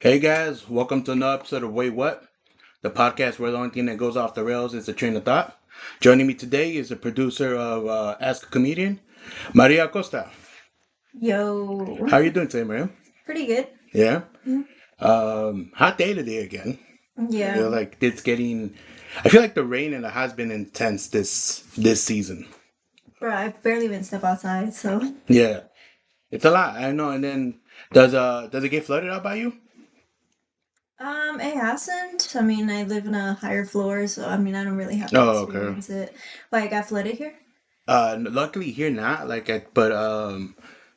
Hey guys, welcome to another episode of Wait What, the podcast where the only thing that goes off the rails is the train of thought. Joining me today is the producer of Ask a Comedian, Maria Acosta. Yo, How are you doing today, Maria? pretty good. Yeah. Mhm. Hot day today again. I feel Yeah, like it's getting. I feel like the rain and it has been intense this season. bro, I barely even step outside, so Yeah, it's a lot. I know. And then does it get flooded out by you? it hasn't. I mean, I live in a higher floor, so I mean, I don't really have to Oh, okay. experience it. Why I got flooded here? Luckily here not but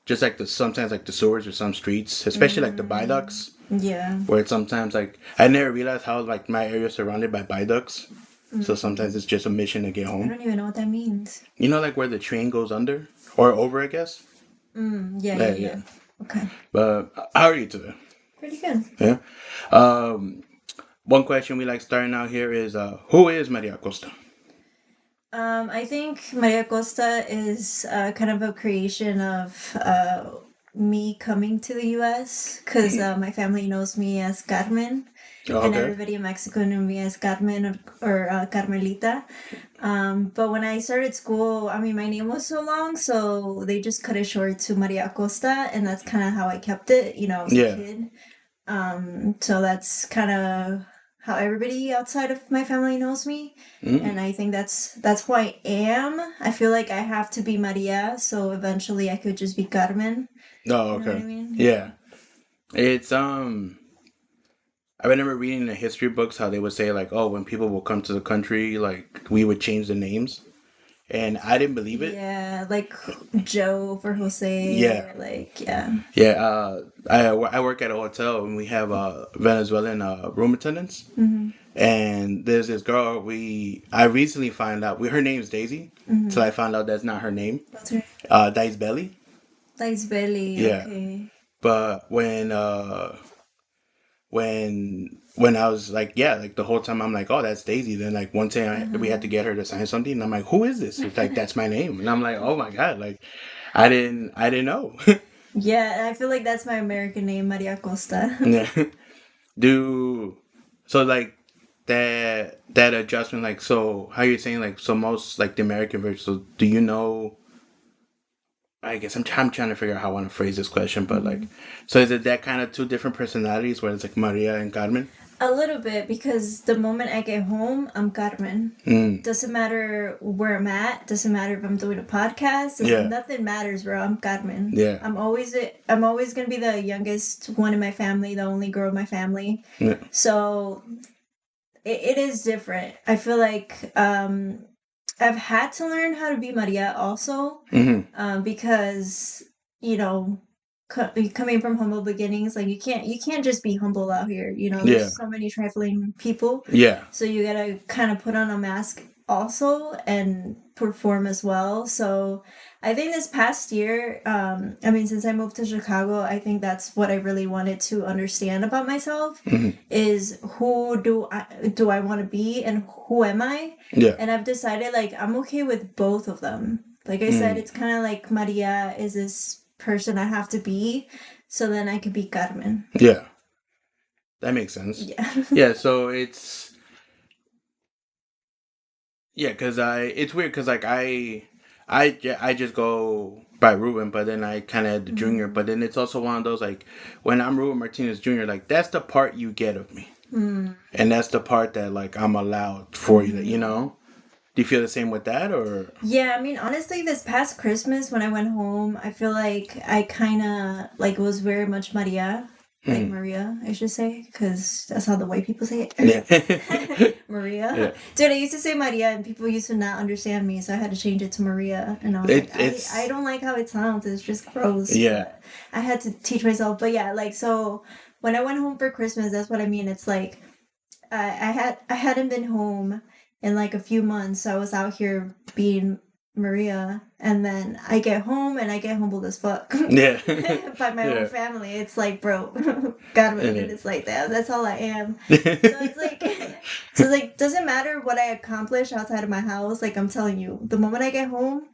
just like the sometimes like the sewers or some streets, especially like the Mm, viaducts, yeah. where it's sometimes like I never realized how like my area is surrounded by viaducts, so sometimes Mm, it's just a mission to get I home. don't even know what that means. You know, like where the train goes under or over, I guess. Yeah, Yeah, yeah, yeah. yeah. Okay, But how are you today? pretty good. Yeah. Um, One question we like starting out here is who is Maria Costa? I think Maria Costa is kind of a creation of me coming to the U.S. because my family knows me as Carmen, Oh, and okay. everybody in Mexico knew me as Carmen or Carmelita. But when I started school, I mean, my name was so long, so they just cut it short to Maria Costa, and that's kind of how I kept it. I was a Yeah. kid. So that's kind of how everybody outside of my family knows me. Mm. And I think that's who I am. I feel like I have to be Maria, so eventually I could just be Carmen. Oh, You know what I okay. mean? Yeah. Yeah. It's I remember reading in the history books how they would say like, oh, when people will come to the country, like we would change the names, and I didn't believe it. Yeah, like Joe for Jose, Yeah, or like yeah. yeah. I work at a hotel and we have Venezuelan room attendants, Mhm. and there's this girl I recently found out her name's Daisy, so Mhm. I found out that's not her name. What's her? Dice Belly. Lights Belly. Yeah, Okay. but when I was like, yeah, like the whole time I'm like, oh, that's Daisy. Then like one time we had to Uh-huh. get her to sign something, and I'm like, who is this? It's like that's my name, and I'm like, oh my god, like I didn't know. Yeah, I feel like that's my American name, Maria Costa. Yeah. Do so like that adjustment, like, so how you're saying, like, so most like the American version. So do you know? I guess I'm trying to figure out how I want to phrase this question, but like, Mhm. so is it that kind of two different personalities where it's like Maria and Carmen? A little bit because the moment I get home, I'm Carmen. Mm, Doesn't matter where I'm at. Doesn't matter if I'm doing a podcast. yeah, Nothing matters, bro. I'm Carmen. yeah, I'm always gonna be the youngest one in my family, the only girl in my family. yeah. So it is different. I feel like I've had to learn how to be Maria also, Hmm. because you know coming from humble beginnings, like you can't just be humble out here. Yeah, There's so many trifling people, yeah. so you gotta kind of put on a mask also and perform as well. So I think this past year, I mean, since I moved to Chicago, I think that's what I really wanted to understand about myself, Hmm. is who do I want to be and who am I. Yeah. And I've decided, like, I'm okay with both of them. Like I said, Mm, it's kind of like Maria is this person I have to be, so then I could be Carmen. yeah. That makes sense. Yeah. Yeah. So it's yeah, cause it's weird, cause like I just go by Ruben, but then I kind of the junior, Mm. but then it's also one of those like when I'm Ruben Martinez Jr., like that's the part you get of me, Mm. and that's the part that like I'm allowed for you. You Hmm. know? Do you feel the same with that, or? Yeah, I mean, honestly, this past Christmas when I went home, I feel like I kind of like was very much Maria, like Mm, Maria, I should say, because that's how the white people say yeah. it. Maria. Yeah. Dude, I used to say Maria and people used to not understand me, so I had to change it to Maria. And I was like, I It's don't like how it sounds. It's just gross, yeah. but I had to teach myself. But yeah, like, so when I went home for Christmas, that's what I mean. It's like I hadn't been home in like a few months. So I was out here being Maria, and then I get home and I get humbled as fuck Yeah. by my own Yeah. family. It's like, bro, God made Yeah. it. It's like that. That's all I am. So Yeah. it's like, so it's like, doesn't matter what I accomplish outside of my house. Like I'm telling you, the moment I get home,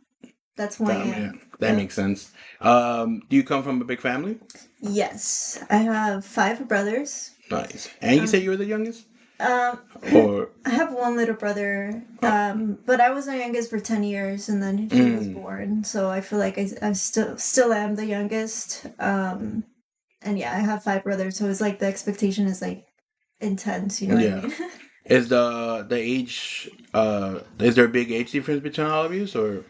That's who I Family. am. That Yep. makes sense. Do you come from a big family? Yes, I have 5 brothers. Nice. And you say Um, you were the youngest? I Or have one little brother, oh, but I was the youngest for 10 years, and then he was mm, born. So I feel like I still am the youngest. And yeah, I have 5 brothers, so it's like the expectation is like intense. You know what I yeah. mean? Is the age is there a big age difference between all of you or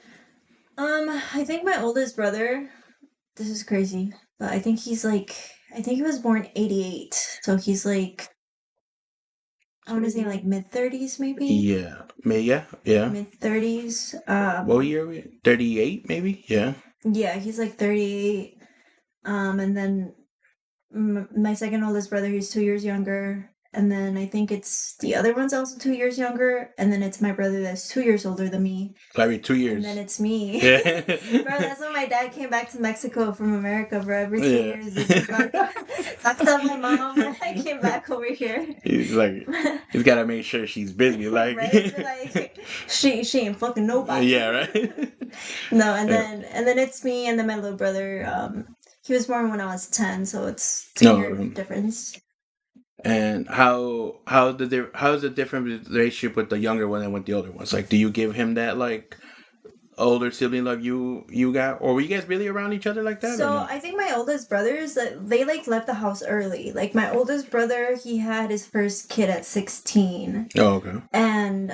I think my oldest brother. This is crazy, but I think he's like. I think he was born 88, so he's like. I want to say like mid 30s, maybe yeah. Yeah, yeah. mid 30s. What year are we? 38 maybe? Yeah. Yeah, he's like 38. And then my second oldest brother, he's 2 years younger. And then I think it's the other one's also 2 years younger. And then it's my brother that's 2 years older than me. Every two And then years. it's me. Yeah. Bro, that's when my dad came back to Mexico from America, bro. Every two Yeah. years, this is like, I tell my mom I came back over here. He's like, he's got to make sure she's busy. Like, Right? Be like, she ain't fucking nobody. yeah, right. No, and Yeah. then it's me and then my little brother. He was born when I was 10, so it's 10 year No. difference. And how's the different relationship with the younger one and with the older ones? Like, do you give him that like older sibling love you got, or were you guys really around each other like that or So no? I think my oldest brothers, they like left the house early. Like my oldest brother, he had his first kid at 16, Oh, okay. and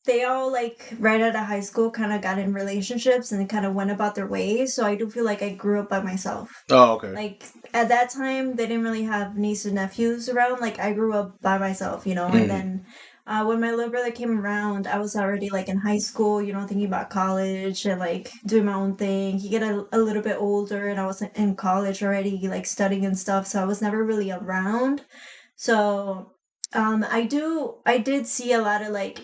they all like right out of high school kind of got in relationships and kind of went about their ways. So I do feel like I grew up by myself. Oh, okay. Like at that time, they didn't really have nieces and nephews around. Like I grew up by myself, you know. And Mm. then when my little brother came around, I was already like in high school, you know, thinking about college and like doing my own thing. He get a little bit older, and I was in college already, like studying and stuff. So I was never really around. So I did see a lot of like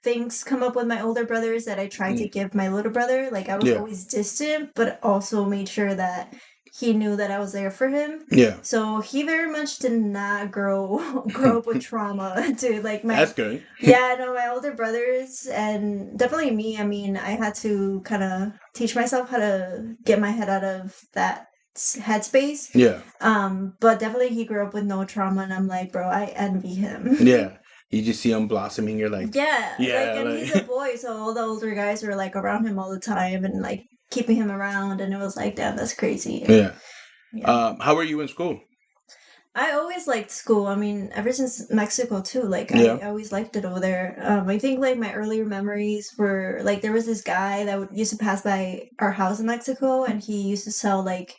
things come up with my older brothers that I tried to Mm. give my little brother. Like I was Yeah. always distant, but also made sure that he knew that I was there for him. Yeah. So he very much did not grow up with trauma, dude. Like That's my good. yeah, no, my older brothers and definitely me. I mean, I had to kind of teach myself how to get my head out of that headspace. Yeah. But definitely he grew up with no trauma, and I'm like, bro, I envy him. Yeah. You just see him blossoming. You're like, Yeah, like, yeah, and he's a like, boy, so all the older guys were like around him all the time and like keeping him around, and it was like, damn, that's crazy. And yeah. yeah, How were you in school? I always liked school. I mean, ever since Mexico too, like Yeah. I always liked it over there. I think like my earlier memories were like there was this guy that used to pass by our house in Mexico, and he used to sell like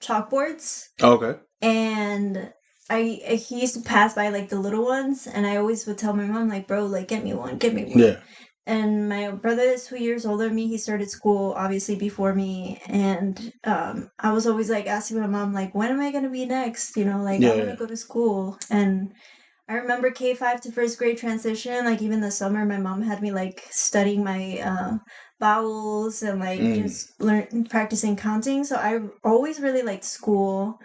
chalkboards, Okay. and he used to pass by like the little ones, and I always would tell my mom like, bro, like get me one. Yeah. And my brother is 2 years older than me. He started school obviously before me, and I was always like asking my mom like, when am I gonna be next? You know, like I Yeah. want Yeah. to go to school. And I remember K5 to first grade transition. Like even the summer, my mom had me like studying my vowels and like Mm. just practicing counting. So I always really liked school.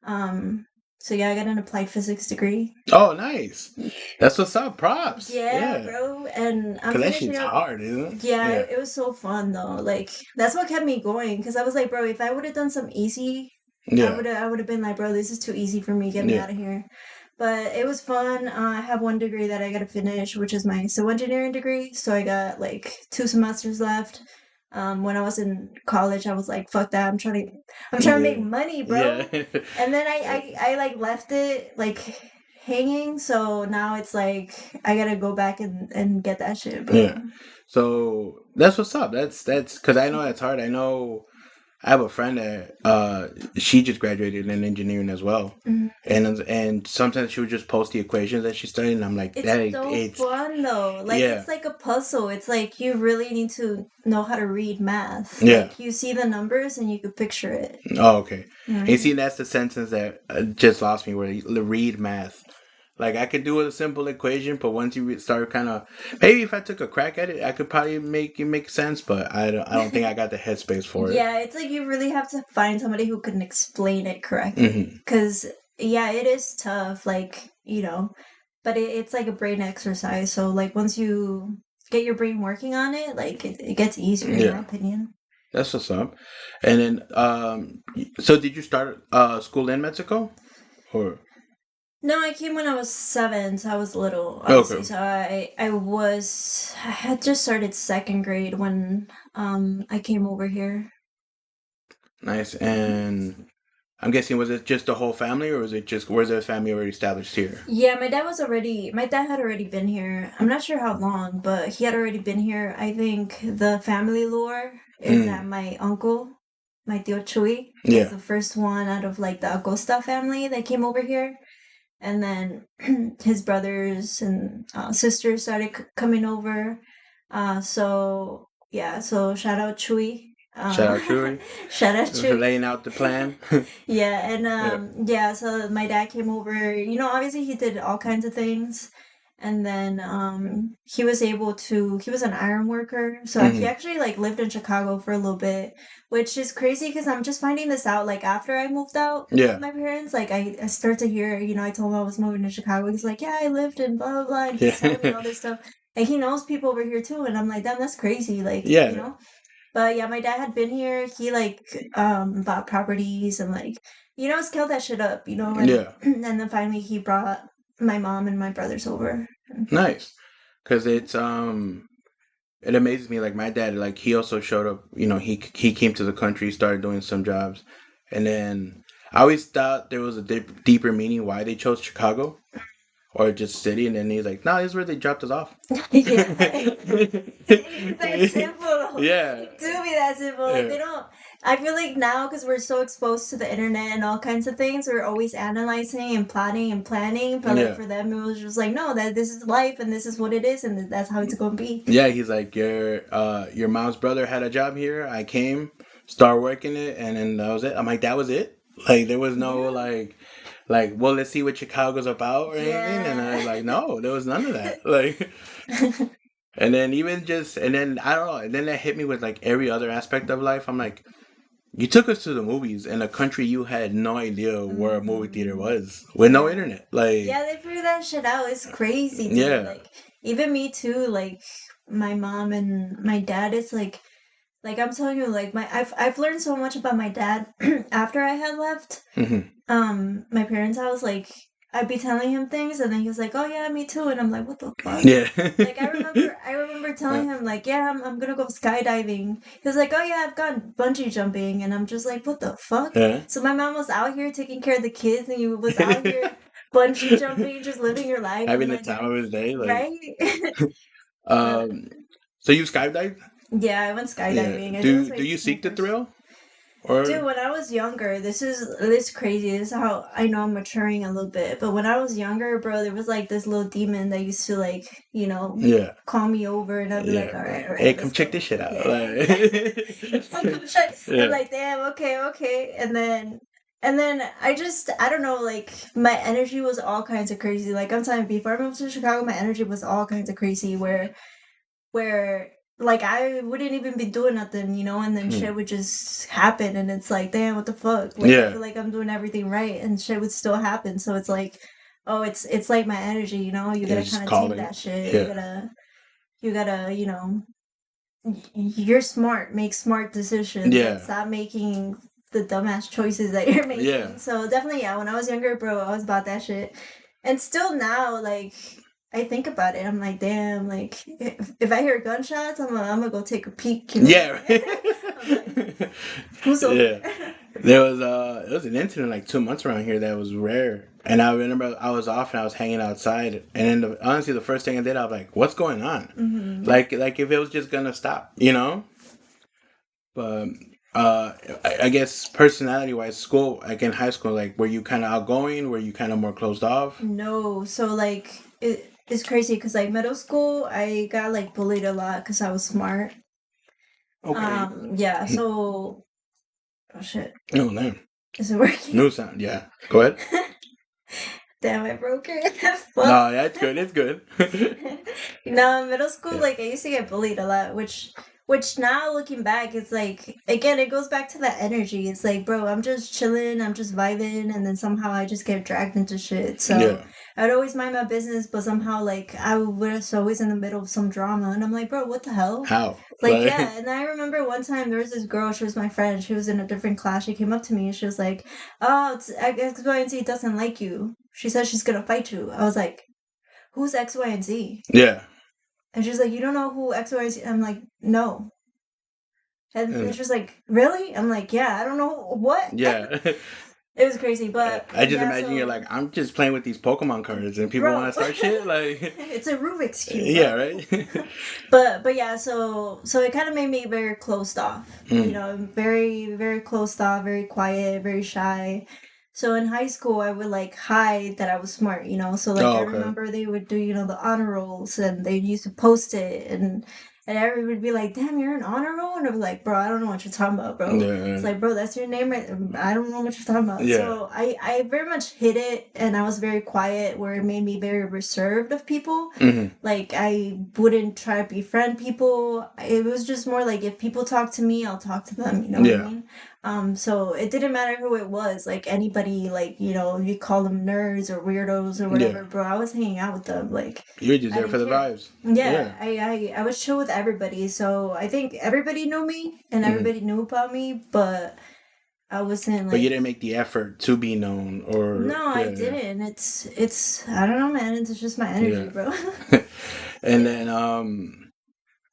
Um, so yeah, I got an applied physics degree. Oh, nice. That's what's up. Props. Yeah, Yeah. bro, and I'm Cause that finishing shit's up. hard, isn't it? Yeah, Yeah. it was so fun though. Like that's what kept me going because I was like, bro, if I would have done some easy, Yeah. I would have been like, bro, this is too easy for me. Get me Yeah. out of here. But it was fun. I have one degree that I got to finish, which is my civil engineering degree. So I got like 2 semesters left. When I was in college, I was like, fuck that. I'm trying to make Yeah. money, bro. Yeah. And then I like left it like hanging. So now it's like I gotta go back and get that shit, Yeah. bro. So that's what's up. That's because I know that's hard. I know I have a friend that she just graduated in engineering as well, Mhm. and sometimes she would just post the equations that she studied, and I'm like, It's that so it's fun though. Like yeah, it's like a puzzle. It's like you really need to know how to read math. yeah. Like you see the numbers and you could picture it. Oh, okay. You know what And I you mean? see, that's the sentence that just lost me. Where you read math, like I could do a simple equation, but once you start kind of maybe if I took a crack at it, I could probably make it make sense. But I don't think I got the headspace for it. Yeah, it's like you really have to find somebody who can explain it correctly. Hmm. Cause yeah, it is tough. Like you know, but it's like a brain exercise. So like once you get your brain working on it, like it gets easier in my Yeah, opinion. that's what's up. And then, so did you start school in Mexico, or No, I came when I was 7, so I was little, obviously. okay, So I had just started second grade when I came over here. nice. And I'm guessing, was it just the whole family, or was the family already established here? Yeah, my dad had already been here. I'm not sure how long, but he had already been here. I think the family lore is that Mm, my uncle, my tío Chuy, is yeah. the first one out of like the Acosta family that came over here. And then his brothers and sisters started coming over. So yeah, so shout out Chuy. Shout out Chewy Shout out for Chuy. laying out the plan. Yeah, and Yeah. yeah, so my dad came over. Obviously he did all kinds of things. And then he was an iron worker. So he Hmm. actually like lived in Chicago for a little bit, which is crazy because I'm just finding this out like after I moved out with Yeah. my parents. Like I start to hear, I told him I was moving to Chicago. He's like, yeah, I lived in blah blah blah, and he's telling me Yeah. all this stuff. And he knows people over here too, and I'm like, damn, that's crazy. Like, Yeah. But yeah, my dad had been here. He like bought properties and like scaled that shit up, and Yeah. and then finally he brought my mom and my brothers over. Nice. Cause it amazes me. Like my dad, like he also showed up. He came to the country, started doing some jobs, and then I always thought there was a deeper meaning why they chose Chicago or just city, and then he's like, "No, this is where they dropped us off." Yeah, it's that simple. Yeah. It do be that simple. Like Yeah. they don't. I feel like now because we're so exposed to the internet and all kinds of things, we're always analyzing and plotting and planning. But like Yeah. for them, it was just like, no, that this is life and this is what it is and that's how it's gonna be. Yeah, he's like, your mom's brother had a job here. I came, started working it, and then that was it. I'm like, that was it. Like there was no Yeah. well, let's see what Chicago's about or anything. And I was Yeah. like, no, there was none of that. Like, and then and then I don't know. And then that hit me with like every other aspect of life. I'm like, you took us to the movies in a country you had no idea where a movie theater Mhm. was with no Yeah. internet. Like, Yeah, they figured that shit out. It's crazy, dude. yeah, Like, even me too. Like, my mom and my dad. It's like I'm telling you, like I've learned so much about my dad after I had left. hmm My parents' house. Like, I'd be telling him things, and then he was like, "Oh yeah, me too." And I'm like, "What the fuck?" yeah, Like I remember telling him like, "Yeah, I'm gonna go skydiving." He was like, "Oh yeah, I've gone bungee jumping," and I'm just like, "What the fuck?" yeah. So my mom was out here taking care of the kids, and you was out here bungee jumping, just living your life. I'm Having the like, time of his day, like, right? But um, so you skydive? yeah, I went Yeah. skydiving. I think that's Do my you my seek the first. thrill, or Dude, when I was younger, this is crazy. This is how I know I'm maturing a little bit. But when I was younger, bro, there was like this little demon that used to like, yeah, call me over and I'd be like, yeah, all hey, right, come let's check go. this shit out, Yeah. I'll come like, check. I'm yeah, like, damn, okay, okay. And then I don't know, like my energy was all kinds of crazy. Like I'm telling you, before I moved to Chicago, my energy was all kinds of crazy where like I wouldn't even be doing nothing, and then Hmm. shit would just happen and it's like, damn, what the fuck? Like I Yeah, feel like I'm doing everything right and shit would still happen. So it's like, oh, it's like my energy, you yeah, gotta just kind of tame calling, that shit. You yeah, gotta you gotta, you're smart, make smart decisions. Like yeah, stop making the dumbass choices that you're yeah, making. So definitely, yeah, when I was younger, bro, I was about that shit. And still now, like I think about it, I'm like, damn, like if I hear gunshots, I'm gonna go take a peek, yeah, I'm like, who's over yeah. there? There was an incident like 2 months around here that was rare, and I remember I was off and I was hanging outside, and then honestly, the first thing I did, I was like, "What's going on?" Hmm. Like if it was just gonna stop. But I guess personality wise, school, like in high school, like were you kind of outgoing? Were you kind of more closed off? No, so like it's crazy because like middle school, I got like bullied a lot because I was smart. Okay. Yeah, so oh shit, Oh man. is it working? New sound. Yeah. Go ahead. Damn, I broke it. Fuck. No, yeah, it's good. It's good. No, in middle school, Yeah. like I used to get bullied a lot, which Which now looking back, it's like again, it goes back to that energy. It's like, bro, I'm just chilling, I'm just vibing, and then somehow I just get dragged into shit. So Yeah. I'd always mind my business, but somehow like I was always in the middle of some drama, and I'm like, bro, what the hell? How? Like, Like, yeah. And I remember one time there was this girl. She was my friend. She was in a different class. She came up to me and she was like, "Oh, it's X, Y, and Z doesn't like you. She says she's gonna fight you." I was like, "Who's X, Y, and Z?" yeah. And she's like, "You don't know who X, Y, and Z?" I'm like, "No." And And she was like, "Really?" I'm like, "Yeah, I don't know what." yeah. It was crazy, but I just yeah, imagine you're like, so I'm just playing with these Pokemon cards and people want to bro, start shit. Like, it's a Rubik's cube, yeah, bro. right? But yeah, so it kind of made me very closed off. You Mm. know, very closed off, very quiet, very shy. So in high school, I would like hide that I was smart. You know, so like I Oh, okay. remember they would do the honor rolls and they used to post it and everybody would be like, "Damn, you're an honor roll," and I was like, "Bro, I don't know what you're talking about, bro." It's Yeah. like, "Bro, that's your name, right?" I don't know what you're talking about. Yeah. So I very much hid it, and I was very quiet, where it made me very reserved of people. Hmm. Like I wouldn't try to befriend people. It was just more like if people talk to me, I'll talk to them. You know what I Yeah. mean? So it didn't matter who it was. Like anybody, like you call them nerds or weirdos or Yeah. whatever, bro. I was hanging out with them. Like You're just I there for didn't the care. vibes. Yeah. Yeah, I was chill with everybody. So I think everybody knew me and Hmm. everybody knew about me, but I wasn't But you like. didn't make the effort to be known or, No, I yeah, yeah. didn't. It's I don't know, man. It's just my energy, Yeah. bro. And Yeah. then,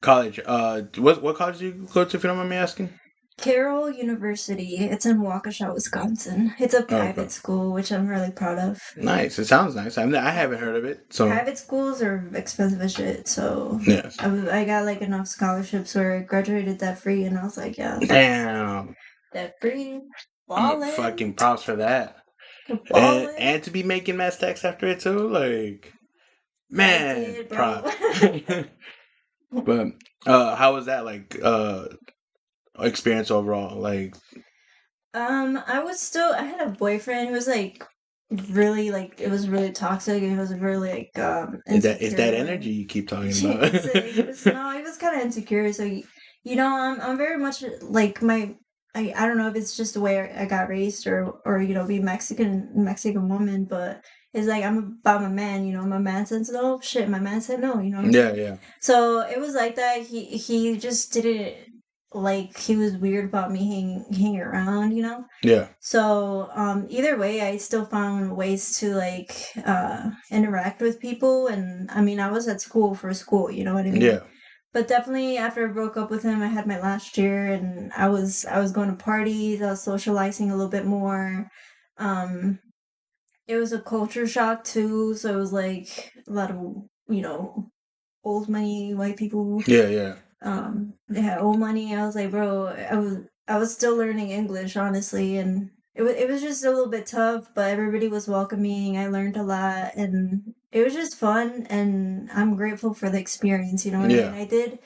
college. What college did you go to, if you don't mind me asking? Carroll University. It's in Waukesha, Wisconsin. It's a Oh, okay. private school, which I'm really proud of. Nice. It sounds nice. I Yeah. haven't heard of it. So, Private schools are expensive as shit, so yes. I got like enough scholarships where I graduated debt free, and I was like, yeah, Damn. debt free, I'm ballin', fucking props for that. ballin'. And to be making mass tax after it too, like, I man, did, bro. props. But how was that, like, experience overall? Like, I had a boyfriend who was like really like it was really toxic and he was really like is that insecure. energy you keep talking about? It's he was no, he was kind of insecure. So I'm very much like I don't know if it's just the way I got raised or be Mexican woman, but it's like I'm about my man. My man said no, shit. My man said no. You know what I'm Yeah, saying? yeah, So it was like that. He just didn't like he was weird about me hanging around. yeah, So, either way, I still found ways to like interact with people, and I mean, I was at school for school, you know what I mean? yeah, But definitely after I broke up with him, I had my last year, and I was going to parties, I was socializing a little bit more. Um, it was a culture shock too, so it was like a lot of you know old money white people yeah, yeah, they had old money. I was like, bro, I was still learning English, honestly, and it was just a little bit tough, but everybody was welcoming. I learned a lot, and it was just fun, and I'm grateful for the experience. You know what I mean? yeah. I did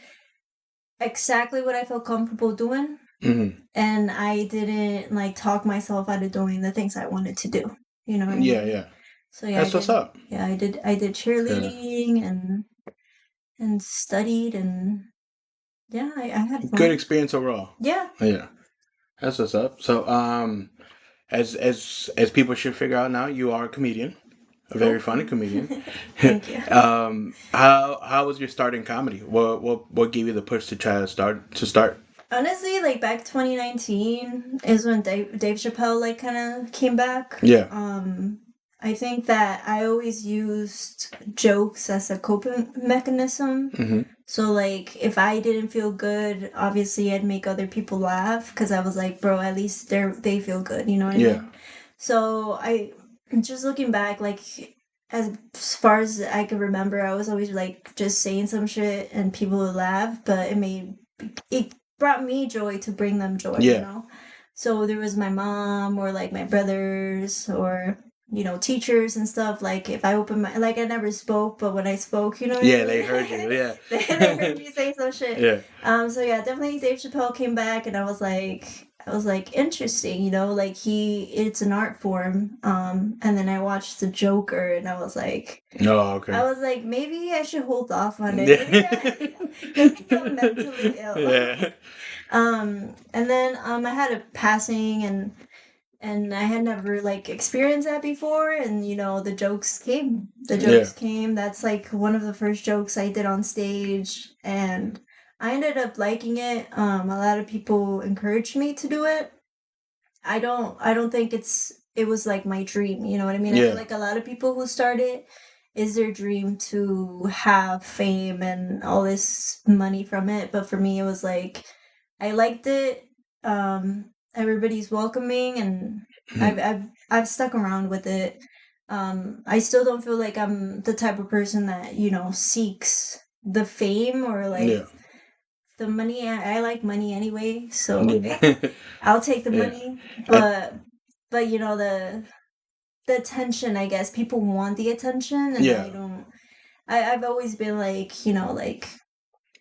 exactly what I felt comfortable doing, Hmm. and I didn't like talk myself out of doing the things I wanted to do. You know what I Yeah, mean? yeah. So yeah, I That's what's did. up. Yeah, I did Yeah. cheerleading and studied and yeah, I had Good fun. experience overall. Yeah. Yeah, that's what's up. So, as people should figure out now, you are a comedian, a very Oh, funny comedian. thank you. How was your start in comedy? What gave you the push to try to start? Honestly, like back 2019 is when Dave Chappelle like kind of came back. Yeah, I think that I always used jokes as a coping mechanism. hmm, So like if I didn't feel good, obviously I'd make other people laugh because I was like, bro, at least they feel good, you know what I yeah, mean? So I just looking back, like as far as I can remember, I was always like just saying some shit and people would laugh, but it brought me joy to bring them joy, yeah, So there was my mom or like my brothers or teachers and stuff. Like if I opened my like I never spoke, but when I spoke, you know what I yeah. mean? They heard you. Yeah, They heard me say some shit. yeah, So yeah, definitely Dave Chappelle came back and I was like I was like, interesting, like it's an art form. And then I watched The Joker, and Oh, okay. I was like, maybe I should hold off on it. Yeah. Maybe I'm mentally ill. Yeah. And then I had a passing, and I had never like experienced that before, and the jokes came. The Yeah. jokes came. That's like one of the first jokes I did on stage, and I ended up liking it. A lot of people encouraged me to do it. I don't think it was like my dream, you know what I mean? I feel Yeah. like a lot of people who start it is their dream to have fame and all this money from it, but for me it was like I liked it. Everybody's welcoming, and I've Mhm. I've I've stuck around with it. I still don't feel like I'm the type of person that, seeks the fame or Yeah. like the money. I like money anyway, so Yeah. I'll take the Yeah. money. I, But the attention, I guess people want the attention, and yeah. I don't. I've always been like, like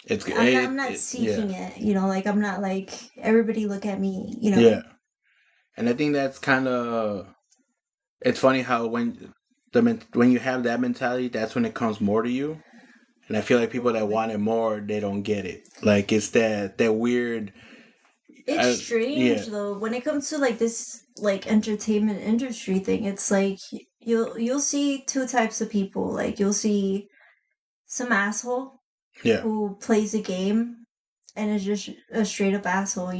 It's I'm not yeah. seeking it, like I'm not like everybody look at me, Yeah. And I think that's kind of it's funny how when you have that mentality, that's when it comes more to you. And I feel like people that Totally. want it more, they don't get it. Like it's that weird. It's Yeah. strange though when it comes to like this like entertainment industry thing. It's like you'll see two types of people. Like you'll see some asshole Yeah. who plays a game and is just a straight up asshole,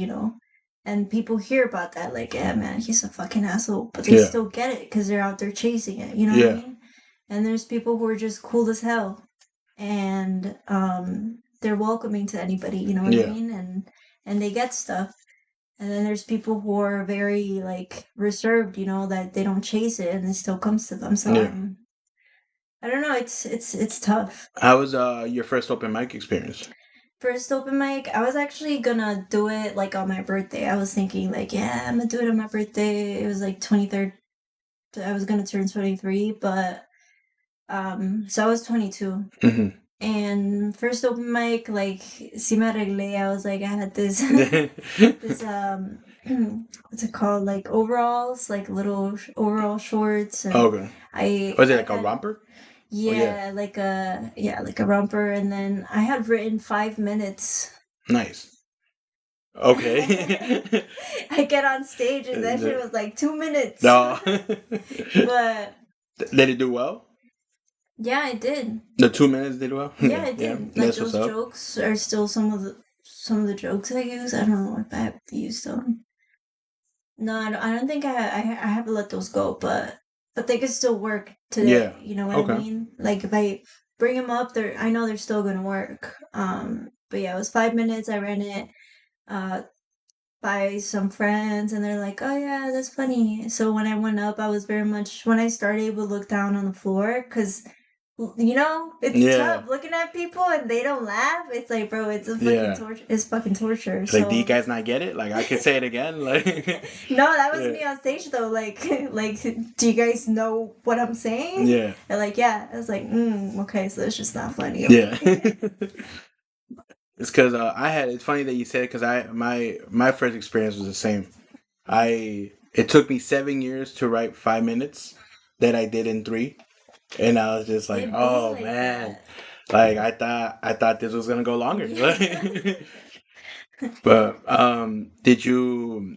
And people hear about that, like, yeah, man, he's a fucking asshole, but they Yeah. still get it because they're out there chasing it, you know what I Yeah. mean? And there's people who are just cool as hell, and they're welcoming to anybody, you know what I Yeah. mean? And they get stuff. And then there's people who are very like reserved, that they don't chase it and it still comes to them. So Yeah. I don't know. It's tough. How was your first open mic experience? First open mic, I was actually gonna do it like on my birthday. I was thinking like, yeah, I'm gonna do it on my birthday. It was like 23rd. I was gonna turn 23, but so I was 22. Hmm. And first open mic, like, si me arreglé. I was like, I had this this what's it called? Like overalls, like little overall shorts, and Okay. I Was it I like a had romper? Oh yeah. like a romper, and then I had written 5 minutes. Nice. Okay. I get on stage and that shit The- was like 2 minutes. no. But Did it do well? yeah, I did. The 2 minutes did well. Yeah, Yeah. I Yeah. did. Like That's what's those up. jokes are still some of the jokes I use. I don't know if I have used them. No, I don't think I haven't let those go, but they could still work Yeah. today. You know what I Okay. mean? Like if I bring them up, I know they're still gonna work. But yeah, it was 5 minutes. I ran it uh by some friends, and they're like, "Oh yeah, that's funny." So when I went up, I was very much when I started, would look down on the floor because it's Yeah. tough looking at people and they don't laugh. It's like, bro, it's a fucking Yeah. torture. It's fucking torture. Like, do you So guys not get it? Like, I can say it again. Like, no, that was yeah. me on stage though. Like, like, do you guys know what I'm saying? Yeah. They're like, yeah. I was like, okay, so it's just not funny. Yeah. Okay. It's because it's funny that you said it because my first experience was the same. It took me 7 years to write 5 minutes that I did in three. And I was just like, It be oh like man. that. Like I thought this was gonna go longer. Yeah. But did you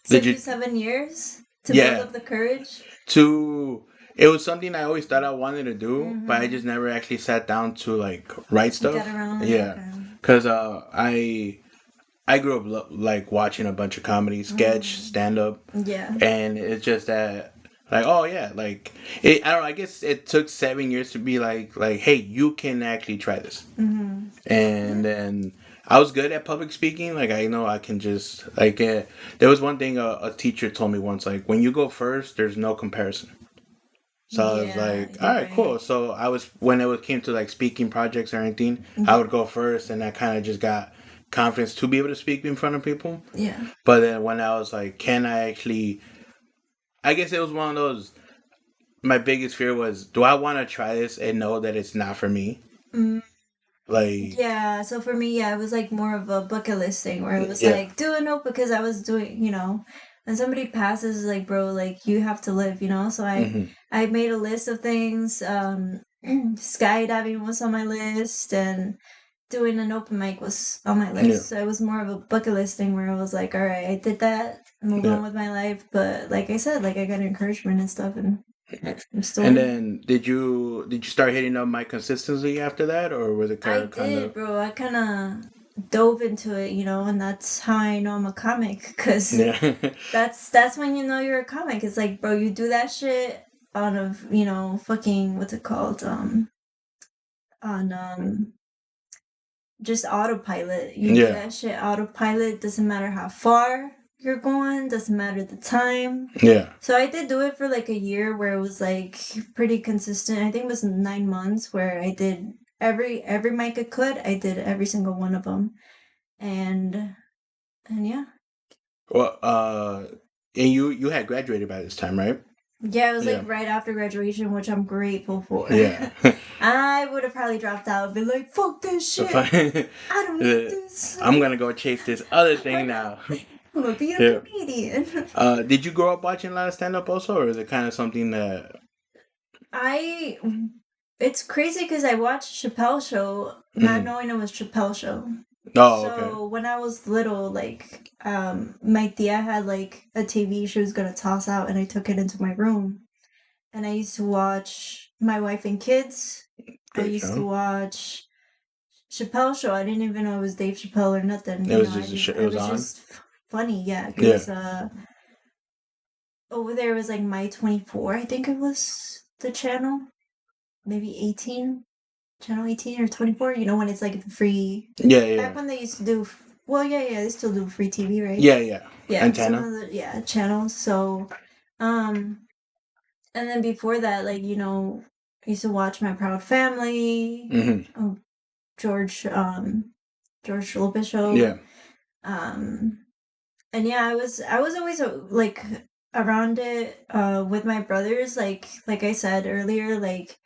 did Took you you 7 years to build yeah, up the courage. to it was something I always thought I wanted to do, but I just Mm-hmm. never actually sat down to like write Get stuff. around. Yeah. Okay. Cuz I grew up like watching a bunch of comedy, sketch, Mm. stand up, Yeah. and it's just that like oh yeah, like I don't know, I guess it took 7 years to be like hey, you can actually try this. Mm-hmm. And Yeah. then I was good at public speaking. Like I know I can just like there was one thing a teacher told me once. Like when you go first, there's no comparison. So I was Yeah, like, all you're right, cool. right. So I was when it came to like speaking projects or anything, I would Yeah. go first, and I kind of just got confidence to be able to speak in front of people. Yeah. But then when I was like, can I actually? I guess it was one of those. My biggest fear was, do I want to try this and know that it's not for me? Mm. Like, Yeah, so for me, yeah, it was like more of a bucket list thing where it was yeah. like do a note because I was doing, when somebody passes, like bro, like you have to live, So Hmm. I made a list of things. Skydiving was on my list, and doing an open mic was on my Yeah. list. So it was more of a bucket list thing where I was like, all right, I did that, move Yeah. on with my life. But like I said, like I got encouragement and stuff, and I'm still And here. then did you start hitting up my consistency after that, or was it I kind did, of bro. I kind of dove into it, and that's how I know I'm a comic. Because yeah. that's when you know you're a comic. It's like, bro, you do that shit on a, fucking what's it called? On just autopilot. You do Yeah. that shit autopilot. Doesn't matter how far you're going. Doesn't matter the time. Yeah. So I did do it for like a year, where it was like pretty consistent. I think it was 9 months where I did every mic I could. I did every single one of them, and yeah. Well, and you had graduated by this time, right? Yeah, it was Yeah. like right after graduation, which I'm grateful for. Yeah. I would have probably dropped out, been like, "Fuck this shit! I don't need this. I'm gonna go chase this other thing now. I'm gonna be a Yeah. comedian." Did you grow up watching a lot of stand up also, or is it kind of something that? I It's crazy because I watched Chappelle Show not Mhm. knowing it was Chappelle Show. Oh, okay. So when I was little, like my tia had like a TV she was gonna toss out, and I took it into my room, and I used to watch My Wife and Kids. I Great used to show. watch Chappelle Show. I didn't even know it was Dave Chappelle or nothing. It was I just a didn't. show. It It was was on. just funny, yeah. Yeah. Because over there was like My 24, I think it was the channel, maybe 18, channel 18 or 24. When it's like the free. Yeah, Back yeah, when they used to do. Well, yeah, they still do free TV, right? yeah, yeah. Yeah, some Antenna. of the channels. So, um, and then before that, like I used to watch My Proud Family, Hmm. oh, George George Lopez Yeah, show, um, and yeah, I was always like around it with my brothers. Like I said earlier, like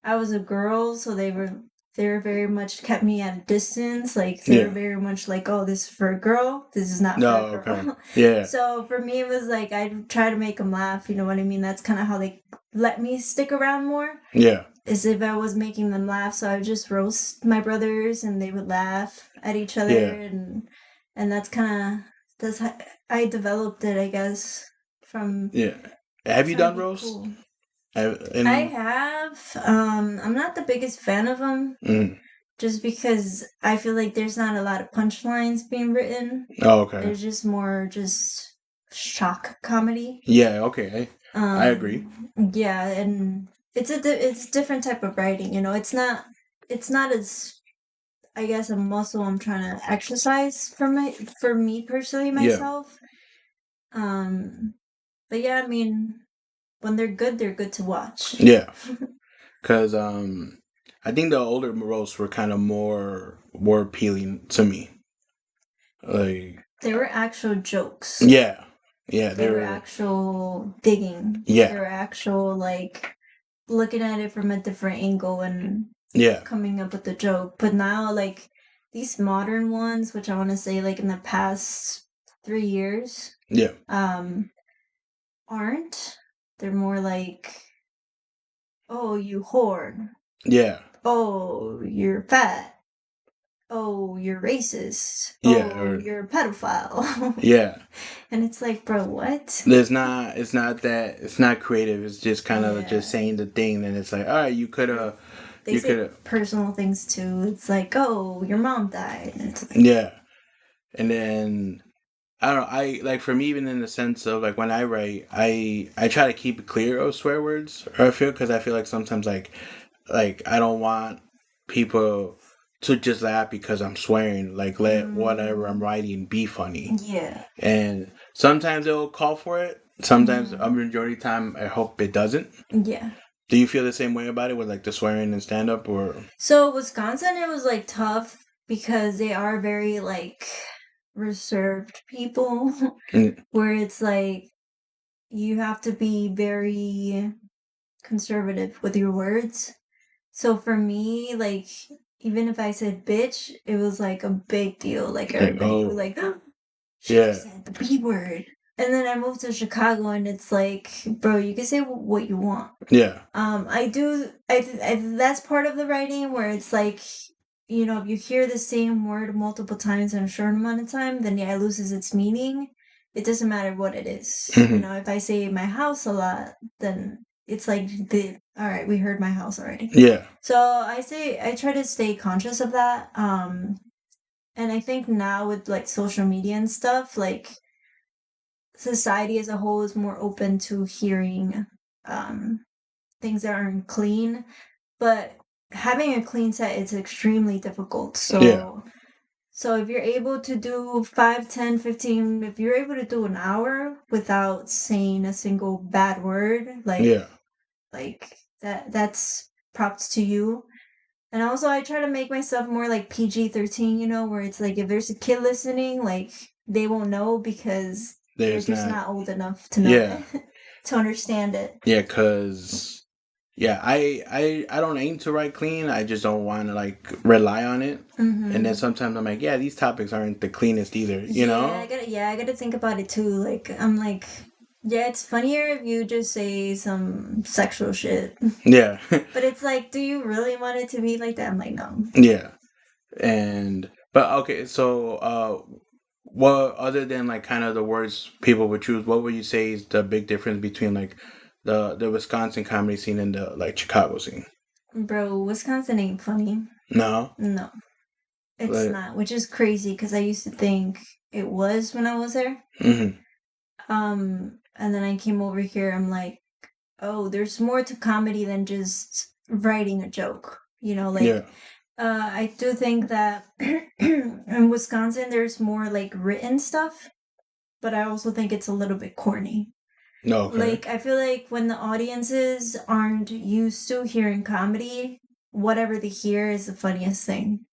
I was a girl, so they were very much kept me at a distance. Like they were yeah. very much like, oh, this is for a girl. This is not for a No, okay. girl. Yeah, So for me, it was like I try to make them laugh. You know what I mean? That's kind of how they let me stick around more. yeah, As if I was making them laugh. So I would just roast my brothers, and they would laugh at each other, yeah, and that's how I developed it, I guess. From yeah. Have you trying to done be roast? cool. I In have. I'm not the biggest fan of them, mm. just because I feel like there's not a lot of punchlines being written. Oh, okay. There's just more just shock comedy. Yeah, okay. I agree. Yeah, and it's a different type of writing. It's not as, I guess, a muscle I'm trying to exercise for me personally Yeah, myself. Um, but yeah, I mean, when they're good to watch. yeah. Cause I think the older roasts were kind of more appealing to me. Like, They were actual jokes. yeah, yeah. They They were were. actual digging. They Yeah, were actual like looking at it from a different angle and yeah, coming up with a joke. But now, like these modern ones, which I want to say like in the past 3 years, yeah, um, aren't. They're more like, oh, you whore. yeah, Oh, you're fat. Oh, you're racist. yeah. Oh, Or you're a pedophile. yeah. And it's like, bro, what? There's not. It's not that. It's not creative. It's just kind of just Yeah. saying the thing, and it's like, all right, you could Or have, they you could say have, personal things too. It's like, oh, your mom died. And it's like, yeah. And then I don't know. I like for me, even in the sense of like when I write, I try to keep it clear of swear words. Or I feel because I feel like sometimes like I don't want people to just laugh because I'm swearing. Like let whatever I'm mm, writing be funny. yeah. And sometimes it'll call for it. Sometimes a Hmm. majority of the time I hope it doesn't. Yeah. Do you feel the same way about it with like the swearing and stand up or? So Wisconsin, it was like tough because they are very like reserved people, Mm, where it's like you have to be very conservative with your words. So for me, like even if I said bitch, it was like a big deal. Like Like, everybody was oh, like, she yeah, just said the B word. And then I moved to Chicago, and it's like, bro, you can say what you want. yeah, I do. That's part of the writing where it's like, if you hear the same word multiple times in a short amount of time, then yeah, it loses its meaning. It doesn't matter what it is. hmm, If I say my house a lot, then it's like the all right, we heard my house already. yeah, So I try to stay conscious of that. And I think now with like social media and stuff, like society as a whole is more open to hearing um things that aren't clean, but having a clean set is extremely difficult. yeah, So if you're able to do 5, 10, 15, if you're able to do an hour without saying a single bad word, yeah. like that's props to you. And also I try to make myself more like PG-13, where it's like if there's a kid listening, like they won't know because they're There's just not, not old enough to know yeah, it, to understand it. yeah, cause yeah, I don't aim to write clean. I just don't want to like rely on it. And then Mm-hmm. sometimes I'm like, yeah, these topics aren't the cleanest either, you Yeah, know? I gotta think about it too. Like, I'm like, yeah, it's funnier if you just say some sexual shit. Yeah, But it's like, do you really want it to be like that? I'm like, no. yeah. And but okay, so what other than like kind of the words people would choose, what would you say is the big difference between like the Wisconsin comedy scene and the like Chicago scene? Bro, Wisconsin ain't funny. No, No, it's like, not, which is crazy because I used to think it was when I was there. hmm, And then I came over here, I'm like, oh, there's more to comedy than just writing a joke. yeah, I do think that in Wisconsin there's more like written stuff, but I also think it's a little bit corny. no, okay, Like I feel like when the audiences aren't used to hearing comedy, whatever they hear is the funniest thing.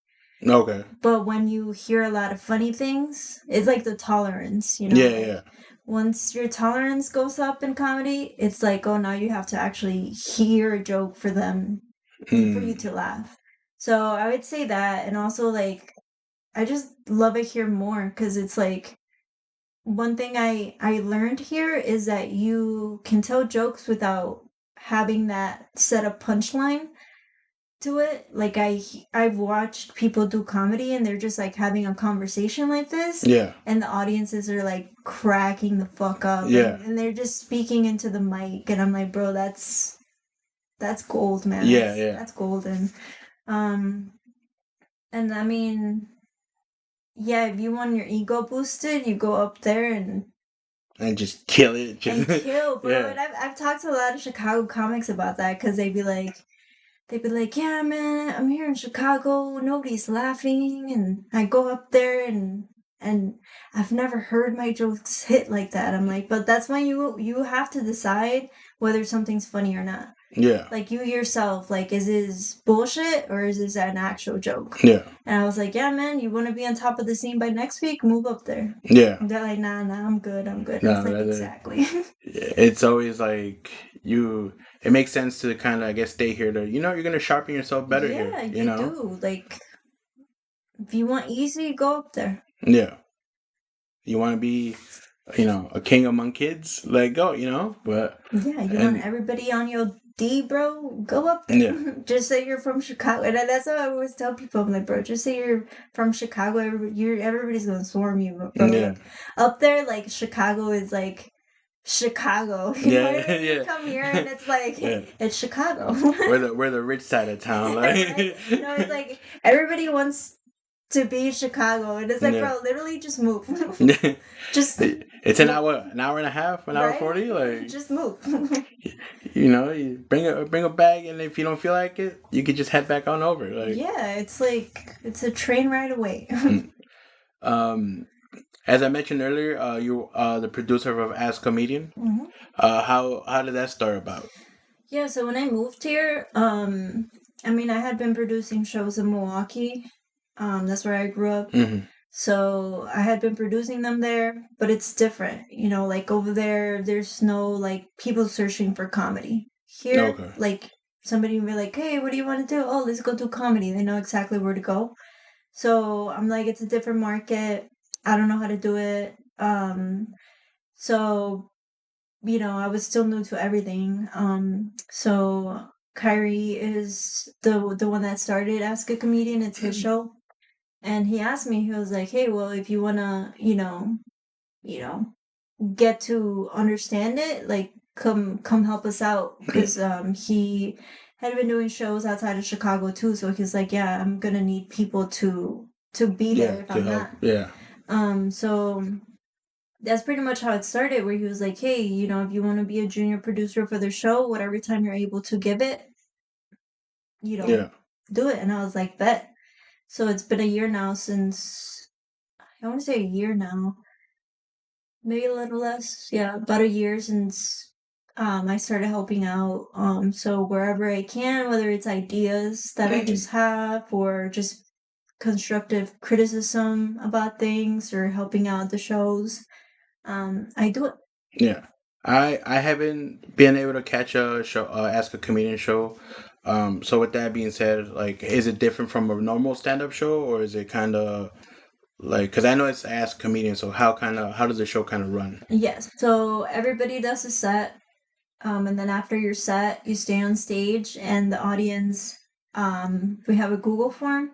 okay, But when you hear a lot of funny things, it's like the tolerance, yeah, like yeah, once your tolerance goes up in comedy, it's like, oh, now you have to actually hear a joke for you mm, to laugh. So I would say that. And also, like, I just love it here more because it's like one thing I learned here is that you can tell jokes without having that set up punchline to it. Like I've watched people do comedy and they're just like having a conversation like this, yeah, and the audiences are like cracking the fuck up, yeah, and they're just speaking into the mic, and I'm like, bro, that's gold, man. yeah, That's yeah, that's golden. Um, and I mean, yeah, if you want your ego boosted, you go up there and just kill it, just and kill, bro. yeah, And I've talked to a lot of Chicago comics about that because they'd be like, yeah, man, I'm here in Chicago, nobody's laughing, and I go up there and I've never heard my jokes hit like that. I'm like, but that's when you have to decide whether something's funny or not. yeah, Like you yourself, like, is this bullshit or is this an actual joke? yeah, And I was like, yeah, man, you want to be on top of the scene by next week? Move up there. yeah. And they're like, nah, nah, I'm good, I'm good. I was No, like, that exactly. it's always like you. It makes sense to kind of I guess stay here to you're gonna sharpen yourself better here. Yeah, You you know. do. Like, if you want easy, go up there. Yeah. You want to be a king among kids. Like go. But Yeah, you want and everybody on your D, bro? Go up there. yeah, Just say you're from Chicago. And that's what I always tell people. I'm like, bro, just say you're from Chicago. Everybody's gonna swarm you, bro. yeah, Like up there, like Chicago is like Chicago. You know what yeah, I mean? You yeah, come here and it's like yeah. it's Chicago. We're the rich side of town. Like Right? No, it's like everybody wants to be Chicago, and it's like, yeah. bro, literally just move. Just It's move, an hour and a half, an hour right? 40. Like Just move. you bring a bag, and if you don't feel like it, you could just head back on over. Like, Yeah, it's like it's a train ride away. mm. um, as I mentioned earlier, you the producer of Ask Comedian. Mhm. How did that start about? Yeah, so when I moved here, I mean, I had been producing shows in Milwaukee. That's where I grew up. Hmm. So I had been producing them there, but it's different. Like over there, there's no like people searching for comedy. Here, Okay. like somebody would be like, "Hey, what do you want to do?" "Oh, let's go do comedy." They know exactly where to go. So I'm like, it's a different market. I don't know how to do it. So I was still new to everything. So Kyrie is the one that started Ask a Comedian. It's his show, and he asked me. He was like, "Hey, well, if you wanna, you know, get to understand it, like come help us out," because he had been doing shows outside of Chicago too. So he's like, "Yeah, I'm gonna need people to be Yeah, there if to I'm help. not." Yeah. So that's pretty much how it started, where he was like, "Hey, if you want to be a junior producer for the show, whatever time you're able to give it, you know, Yeah. do it." And I was like, "Bet." So it's been a year now since, I want to say a year now, maybe a little less. Yeah, about a year since I started helping out. So wherever I can, whether it's ideas that I just have or just constructive criticism about things or helping out the shows, I do it. Yeah. I haven't been able to catch a show, Ask a Comedian show. So with that being said, like, is it different from a normal stand up show, or is it kind of like, because I know it's Ask Comedian, so how does the show kind of run? Yes. So everybody does a set. And then after your set, you stay on stage and the audience, we have a Google form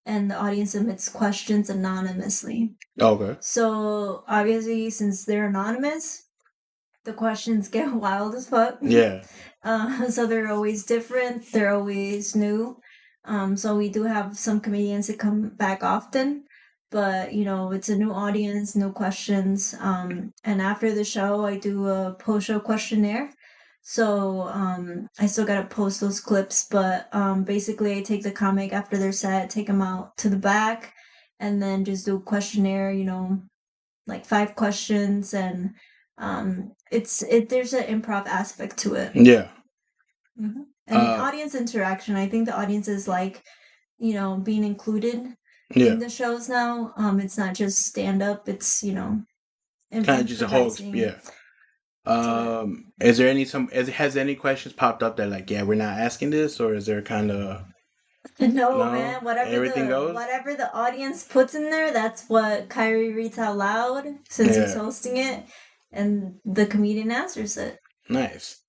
and the audience submits questions anonymously. Okay. So obviously, since they're anonymous, the questions get wild as fuck. Yeah. So they're always different. They're always new. So we do have some comedians that come back often, but it's a new audience, new questions. And after the show, I do a post-show questionnaire. So I still gotta post those clips, but basically I take the comic after their set, take them out to the back, and then just do a questionnaire. Like 5 questions, and there's an improv aspect to it. Yeah. And audience interaction. I think the audience is like, being included Yeah. in the shows now. It's not just stand up, it's Kind of just a whole. improvising. Yeah. So that Is there has any questions popped up that, like, yeah, we're not asking this, or is there kind of no, no, man, whatever everything the goes? whatever the audience puts in there, that's what Kyrie reads out loud since he's Yeah. hosting it, and the comedian answers it. Nice.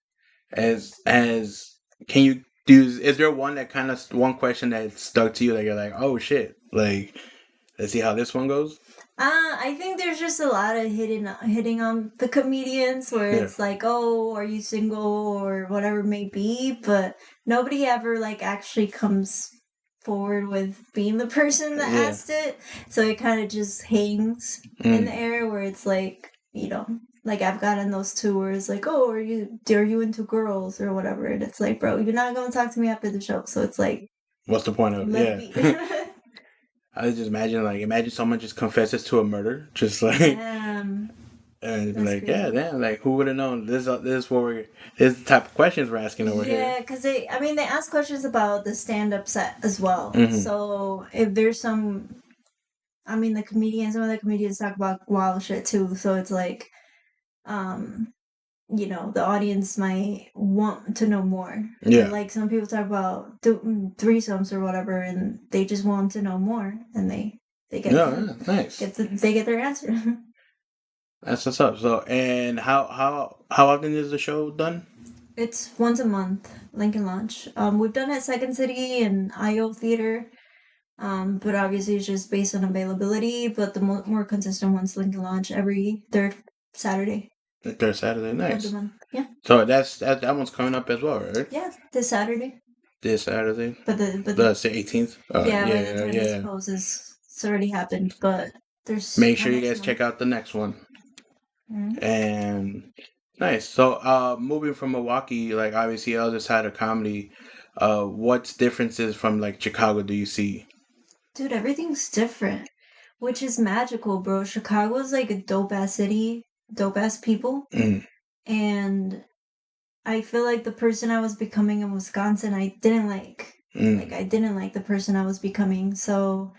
As can you do? Is there one question that stuck to you that you're like, oh shit, like, let's see how this one goes? I think there's just a lot of hitting on the comedians where Yeah. it's like, "Oh, are you single?" or whatever it may be, but nobody ever like actually comes forward with being the person that Yeah. asked it. So it kind of just hangs in the air where it's like, like I've gotten those two where it's like, "Oh, are you into girls or whatever?" And it's like, "Bro, you're not gonna talk to me after the show." So it's like, What's the point of? let it Yeah. be. I was just imagine someone just confesses to a murder, just like, Damn, and be that's like, yeah, crazy. damn, like, who would have known? This is what we're this is the type of questions we're asking over here. Yeah, because they ask questions about the stand-up set as well. Hmm. So if there's some of the comedians talk about wild shit too. So it's like, um, the audience might want to know more. Yeah. Like some people talk about threesomes or whatever, and they just want to know more, and they get Yeah, yeah, nice. they get their answer. That's what's up. So, and how often is the show done? It's once a month, Lincoln Launch. We've done it at Second City and IO Theater. But obviously it's just based on availability. But the more consistent ones, Lincoln Launch every third Saturday The third Saturday. of the Nice. month. Yeah, So that one's coming up as well, right? yeah, this Saturday. This Saturday, But the the 18th. yeah, by the Yeah, time this yeah. poses, it's already happened. But there's Make one sure you next guys month. check out the next one. Mhm. And nice. So, moving from Milwaukee, like, obviously other side of comedy, what's differences from, like, Chicago do you see? Dude, everything's different, which is magical, bro. Chicago's like a dope ass city, dope ass people, Mm, and I feel like the person I was becoming in Wisconsin, I didn't like. Like mm, I didn't like the person I was becoming. So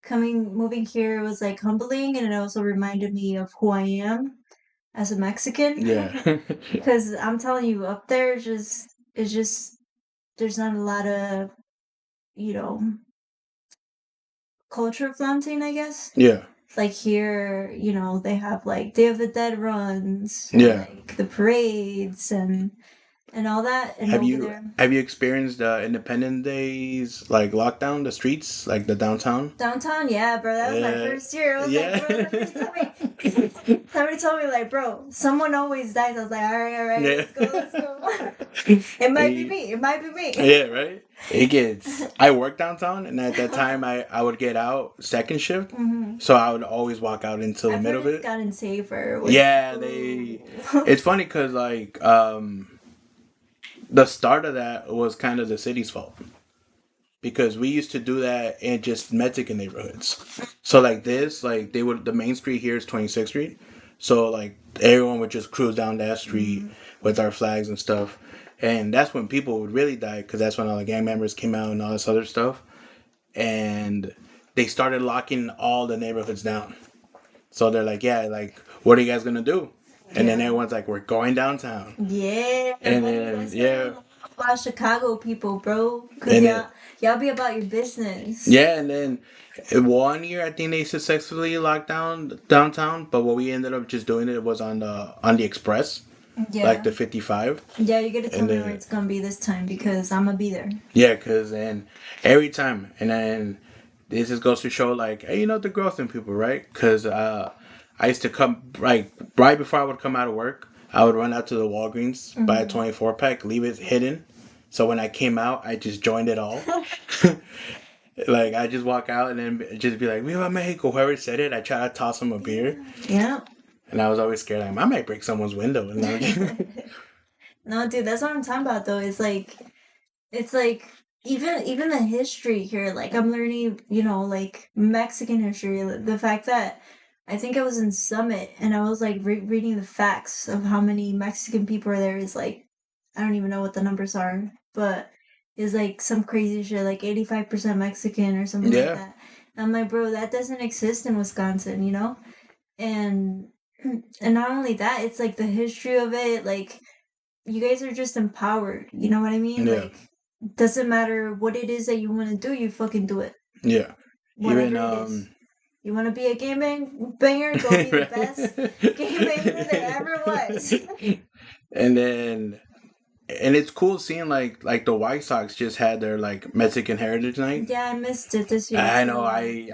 moving here was like humbling, and it also reminded me of who I am as a Mexican. yeah. Because I'm telling you, up there is just there's not a lot of, you know, culture flaunting, I guess. Yeah. Like here, they have like Day of the Dead runs and Yeah. like the parades and all that, and Have over you there have you experienced Independence Days like lockdown, the streets, like the downtown? downtown, yeah, bro, that was my Uh, first year. I was like, yeah. bro, somebody told me like, bro, someone always dies. I was like, all right, Yeah. let's go, let's go. It might be Eh, me. It might be me. yeah, right. It gets. I work downtown, and at that time, I would get out second shift, Hmm. so I would always walk out into the I've heard middle of it's it. gotten safer with Yeah, they. ooh. It's funny because like the start of that was kind of the city's fault because we used to do that in just Mexican neighborhoods. So like this, like they would the main street here is 26th Street. So like everyone would just cruise down that street Mhm. with our flags and stuff. And that's when people would really die because that's when all the gang members came out and all this other stuff. And they started locking all the neighborhoods down. So they're like, yeah, like what are you guys gonna do? And then Yeah. everyone's like, we're going downtown. Yeah, And then that's what I yeah, love about Chicago people, bro. Cause and it y'all be about your business. yeah, and then one year I think they successfully locked down downtown, but what we ended up just doing it was on the express, like Yeah. the 55, Yeah, you gotta tell and me where then it's gonna be this time because I'm gonna be there. yeah, cause then every time, and then this just goes to show like, hey, the growth in people, right? Cause I used to come like right before I would come out of work, I would run out to the Walgreens, buy a Hmm. 24 pack, leave it hidden. So when I came out, I just joined it all. Like I just walk out and then just be like, "Viva Mexico!" Whoever said it, I try to toss them a beer, Yeah. and I was always scared. Like, I might break someone's window. And I was just, No, dude, that's what I'm talking about though. It's like even the history here. Like I'm learning, like Mexican history. The fact that I think I was in Summit and I was like reading the facts of how many Mexican people are there is like I don't even know what the numbers are, but it's like some crazy shit, like 85% Mexican or something like yeah, that. And I'm like, bro, that doesn't exist in Wisconsin, And and not only that, it's like the history of it, like you guys are just empowered. You know what I mean? yeah, Like, doesn't matter what it is that you want to do, you fucking do it. yeah. Even Whatever it is. You want to be a banger? Go be the best game banger there ever was. and then and it's cool seeing like the White Sox just had their like Mexican Heritage Night. Yeah, I missed it this year I know too.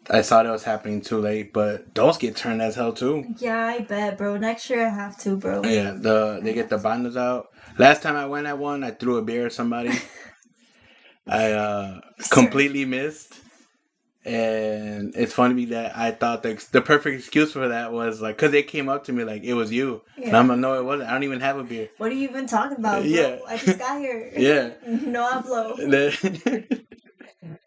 I saw that was happening too late, but those get turned as hell too. Yeah, I bet, bro. Next year I have to, bro. Yeah, I they get have the to. bandas out. Last time I went at one, I threw a beer at somebody. I Sir. completely missed, and it's funny that I thought the perfect excuse for that was like because they came up to me like it was you, and I'm Yeah. like no, it wasn't. I don't even have a beer. What are you even talking about, Yeah, bro? I just got here. yeah. No hablo.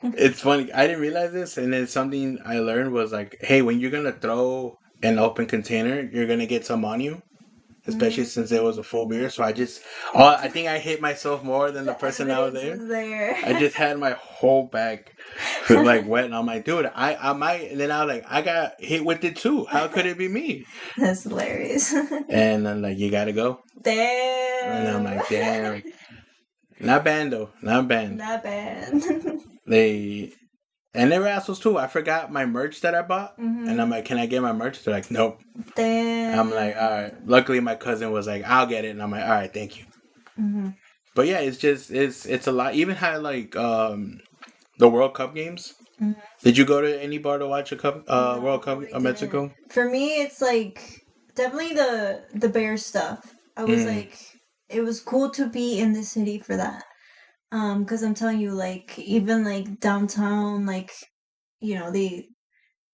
It's funny. I didn't realize this, and then something I learned was like, hey, when you're gonna throw an open container, you're gonna get some on you, especially since it was a full beer. So I think I hit myself more than the The person out evidence there. was there. I just had my whole back like wet, and I'm like, dude, I might. And then I was like, I got hit with it too. How could it be me? That's hilarious. And I'm like, you gotta go. And I'm Damn. like, damn, not banned though, not banned. Not bad. They and they were assholes too. I forgot my merch that I bought, and I'm Hmm. like, can I get my merch? They're like, nope. I'm like, all right. Damn. Luckily, my cousin was like, I'll get it, and I'm like, all right, thank you. Hmm. But yeah, it's a lot. Even had like the World Cup games. Hmm. Did you go to any bar to watch a cup World No, Cup I of didn't. Mexico? For me, it's like definitely the bear stuff. I was Mm, like, it was cool to be in the city for that. Because I'm telling you, like even like downtown, like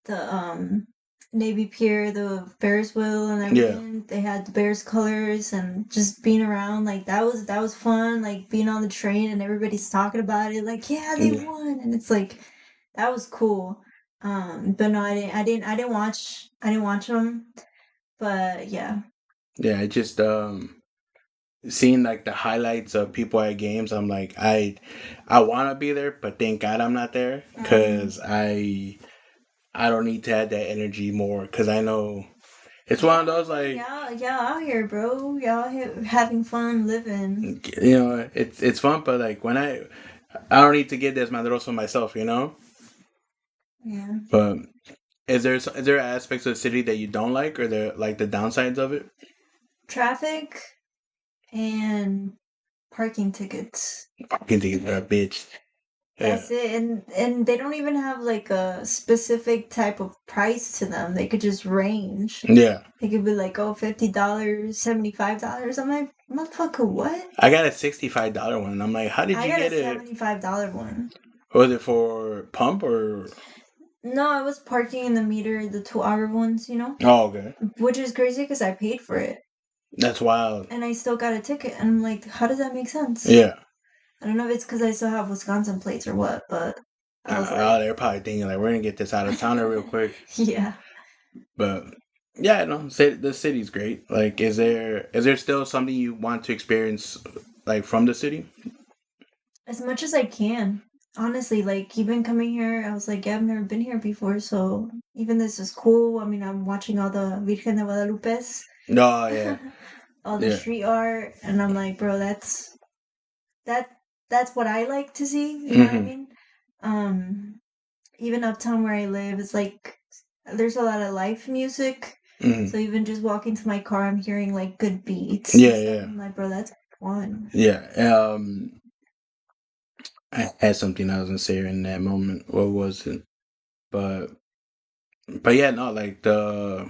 the Navy Pier, the Ferris wheel and yeah, everything. They had the Bears colors and just being around like that was fun. Like being on the train and everybody's talking about it. Like yeah, they yeah, won, and it's like that was cool. But no, I didn't watch them. But yeah. yeah. I just seeing like the highlights of people at games. I'm like, I want to be there, but thank God I'm not there Hmm. because I don't need to add that energy more because I know It's one of Yeah, those man, like, y'all out here, bro. Y'all having fun living. it's fun, but like when I don't need to get this madroso myself, Yeah. But is there aspects of the city that you don't like, or the like the downsides of it? Traffic and parking tickets. I can think they're a bitch. Yeah, That's it. And they don't even have like a specific type of price to them. They could just range. yeah. They could be like, oh, $50, $75. I'm like, motherfucker, what? I got a $65 one. And I'm like, how did I you got a get it? $75 one. Was it for pump or? No, I was parking in the meter, the 2 hour ones, Oh, okay. which is crazy because I paid for it. That's wild. And I still got a ticket. And I'm like, how does that make sense? Yeah. I don't know if it's because I still have Wisconsin plates or what, but I was like, They're probably thinking like we're gonna get this out of town real quick. yeah. But yeah, no, the city's great. Like, is there still something you want to experience, like from the city? As much as I can. Honestly, like even coming here, I was like, yeah, I've never been here before, so even this is cool. I mean, I'm watching all the Virgen de Guadalupes, No, yeah, all the yeah. street art, and I'm like, bro, that that's what I like to see, you know what I Hmm. mean? Um, even uptown where I live, it's like there's a lot of live music. Hmm. So even just walking to my car, I'm hearing like good beats and Yeah, stuff. yeah, I'm like, bro, that's fun. yeah. I had something I was gonna say in that moment. What was it? But yeah, no, like I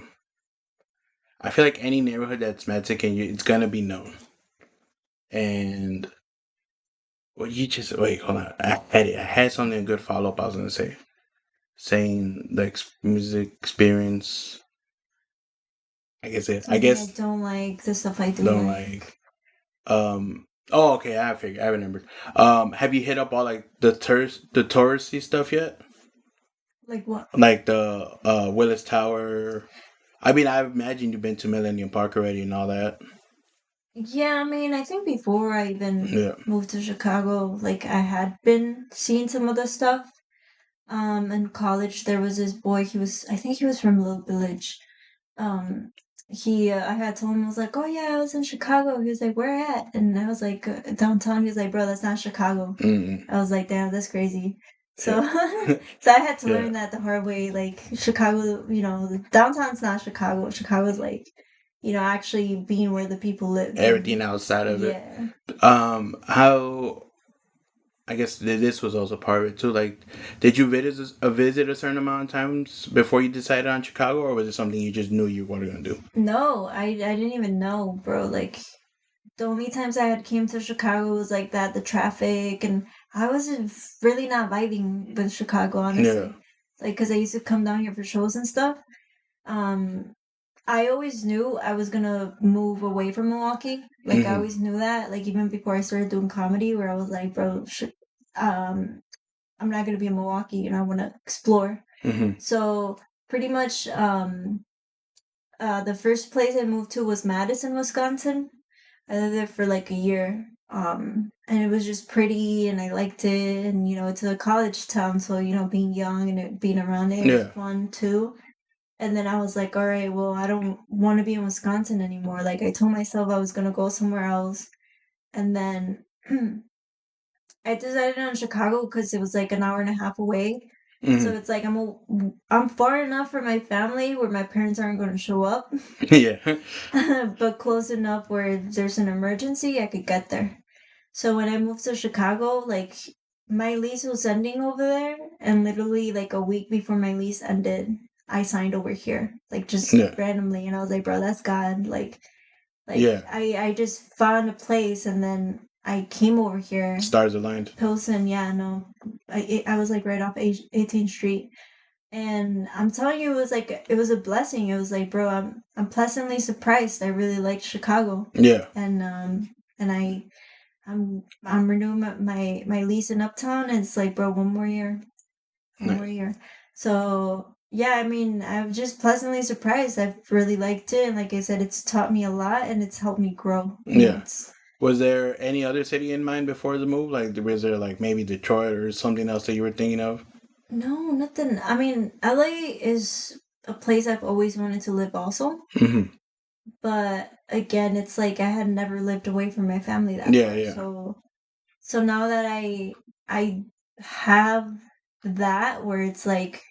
feel like any neighborhood that's Mexican, it's gonna be known. And what you just wait, hold on. I had it. I had something good follow up. I was gonna say, saying the music experience. I guess it. I Something I guess don't like, the stuff I do don't like. like. Oh, okay. I figured. I remembered. Have you hit up all like the touristy stuff yet? Like what? Like the Willis Tower. I mean, I imagine you've been to Millennium Park already and all that. Yeah, I mean, I think before I even Yeah. moved to Chicago, like I had been seeing some of the stuff. In college, there was this boy. I think he was from Little Village. I had told him, I was like, oh yeah, I was in Chicago. He was like, where at? And I was like, downtown. He was like, bro, that's not Chicago. Mm-mm. I was like, damn, that's crazy. Yeah. So, so I had to Yeah. learn that the hard way. Like Chicago, downtown's not Chicago. Chicago's like, actually being where the people live. Everything And outside of it. yeah. How I guess this was also part of it too. Like, did you visit a certain amount of times before you decided on Chicago, or was it something you just knew you were gonna do? No, I didn't even know, bro. Like the only times I had came to Chicago was like that, the traffic, and I wasn't really not vibing with Chicago, Yeah. honestly. Like, cause I used to come down here for shows and stuff. Um, I always knew I was gonna move away from Milwaukee. Like, I Hmm. always knew that. Like, even before I started doing comedy, where I was like, bro, um, I'm not gonna be in Milwaukee. I want to explore. Hmm. So pretty much, the first place I moved to was Madison, Wisconsin. I lived there for like a year. And it was just pretty and I liked it. And, it's a college town. So, being young and being around it was Yeah. fun too. And then I was like, all right, well, I don't want to be in Wisconsin anymore. Like, I told myself I was going to go somewhere else. And then I decided on Chicago because it was like an hour and a half away. So Hmm. it's like I'm far enough for my family where my parents aren't going to show up. Yeah. But close enough where there's an emergency, I could get there. So when I moved to Chicago, like my lease was ending over there, and literally like a week before my lease ended, I signed over here, like just Yeah. randomly, and I was like, bro, that's God. Like Yeah. I just found a place, and then I came over here, Stars aligned. Pilsen. Yeah, no, I was like right off 18th Street. And I'm telling you, it was a blessing. It was like, bro, I'm pleasantly surprised. I really liked Chicago, Yeah. and and I'm renewing my lease in Uptown, and it's like, bro, one more Nice. year. So yeah, I mean, I'm just pleasantly surprised. I've really liked it, and like I said, it's taught me a lot, and it's helped me grow. Yeah. It's Was there any other city in mind before the move? Like, was there like maybe Detroit or something else that you were thinking of? no nothing. I mean, LA is a place I've always wanted to live also. Hmm. But again, it's like I had never lived away from my family that Yeah, far. yeah, So now that I have that where it's like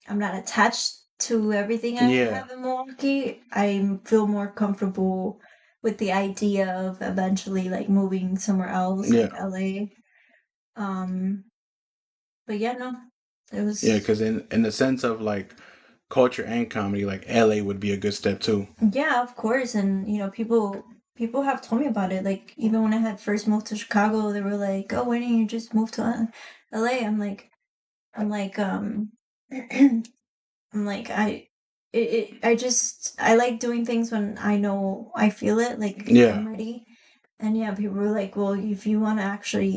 I'm not attached to everything I yeah, have in Milwaukee, I feel more comfortable with the idea of eventually like moving somewhere else, yeah, like LA. Um, but yeah, no, it yeah. was Because in the sense of like culture and comedy, like LA would be a good step too. yeah, of course. And people have told me about it. Like even when I had first moved to Chicago, they were like, "Oh, why didn't you just move to LA?" I'm like, I'm like, I just I like doing things when I know I feel it, like Yeah, I'm ready. And yeah, people were like, well, if you want to actually,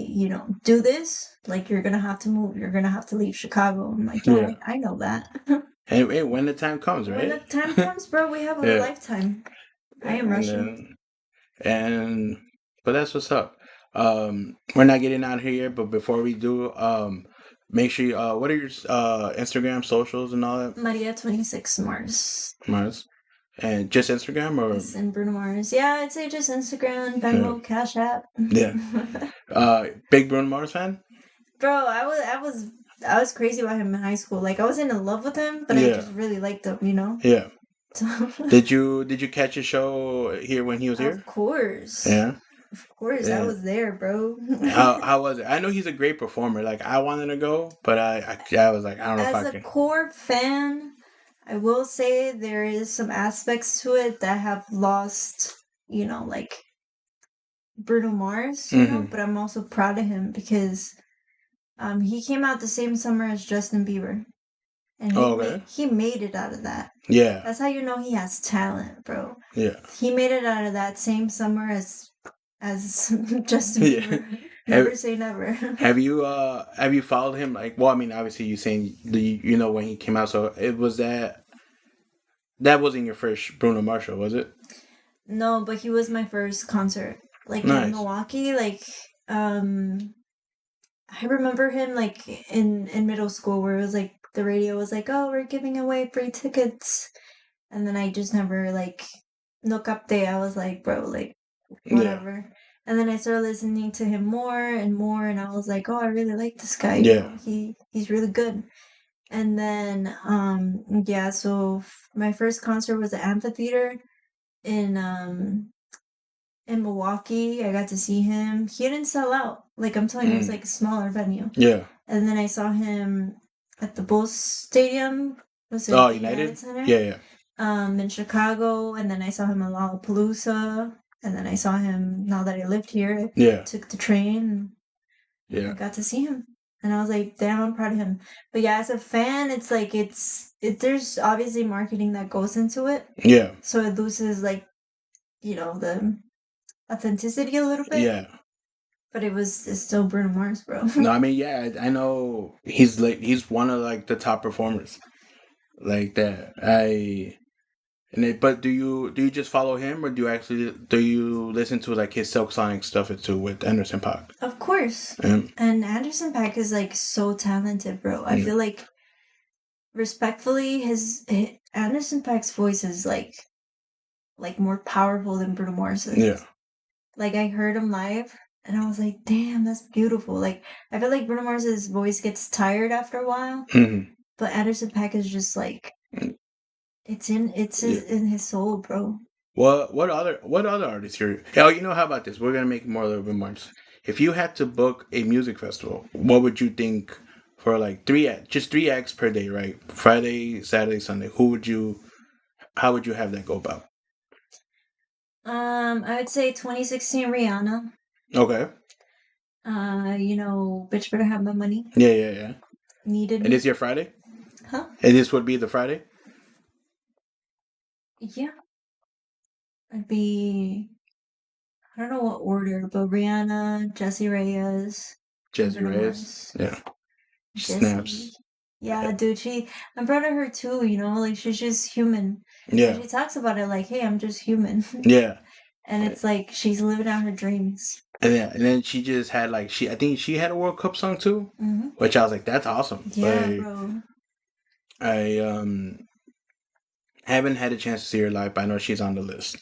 do this, like you're gonna have to move. You're gonna have to leave Chicago. I'm like, yeah, yeah. I know that. And when the time comes, When the right? time comes, bro, we have a Yeah, lifetime. I am and Russian. then and but that's what's up. We're not getting out here, but before we do, make sure you, what are your Instagram socials and all that, Maria 26 Mars. Mars? And just Instagram or Yes, and Bruno Mars. Yeah, I'd say just Instagram, yeah, Venmo, Cash App. yeah. Big Bruno Mars fan? Bro, I was crazy about him in high school. Like I wasn't in love with him, but I Yeah, just really liked him. yeah. So Did you catch his show here when he was of here? course. Yeah. Of course, I Yeah. was there, bro. How was it? I know he's a great performer. Like I wanted to go, but I was like I don't know if As I a can. core fan, I will say there is some aspects to it that have lost, like Bruno Mars, Hmm. but I'm also proud of him because he came out the same summer as Justin Bieber and he Oh, made okay. he made it out of that. Yeah. That's how you know he has talent, bro. Yeah. He made it out of that same summer as Justin Yeah. Bieber. Have Never say never. have you followed him? Like, well, I mean, obviously you saying you know when he came out, so it was that wasn't your first Bruno Mars show, was it? No, but he was my first concert. Like in Nice. Milwaukee, like I remember him like in middle school where it was like the radio was like, "Oh, we're giving away free tickets." And then I just never like look up there. I was like, "Bro, like Yeah. whatever." And then I started listening to him more and more and I was like, "Oh, I really like this guy, Yeah. He's really good." And then yeah, so my first concert was at amphitheater in Milwaukee. I got to see him. He didn't sell out. Like I'm telling you, it was Mm. like a smaller venue. Yeah. And then I saw him at the Bulls Stadium. Was it Oh, the United United. Center? Yeah. Yeah. In Chicago, and then I saw him in Lollapalooza, and then I saw him now that I lived here. I Yeah. took the train and I Yeah. got to see him. And I was like, damn, I'm proud of him. But yeah, as a fan, it's like there's obviously marketing that goes into it. Yeah. So it loses like, the authenticity a little bit. Yeah. But it's still Bruno Mars, bro. No, I mean, yeah, I know he's one of like the top performers like that. But do you just follow him or do you listen to like his Silk Sonic stuff too with Anderson .Paak? Of course. Um, And Anderson Paak is like so talented, bro. I yeah, feel like respectfully Anderson Paak's voice is like more powerful than Bruno yeah, Mars's. Like I heard him live and I was like, damn, that's beautiful. Like I feel like Bruno Mars's voice gets tired after a while, hmm, but Anderson Paak is just like yeah. in his soul, bro. What other artists here? Oh, how about this? We're gonna make more a little bit more. If you had to book a music festival, what would you think for like just 3 acts per day, right? Friday, Saturday, Sunday. How would you have that go about? I would say 2016 Rihanna. Okay. Bitch better have my money. Yeah, yeah, yeah. Needed And me. this your Friday? Huh? And this would be the Friday? Yeah. I'd be I don't know what order, but Rihanna, Jessie Reyes, and Jesse Bruno Reyes. Mars. Yeah. Jessie. Snaps. Yeah, dude, I'm proud of her too, like she's just human. And Yeah. she talks about it like, hey, I'm just human. Yeah. And it's like she's living out her dreams. And then she just had like I think she had a World Cup song too, Hmm. which I was like, that's awesome. Yeah, Like bro. I Haven't had a chance to see her live, but I know she's on the list.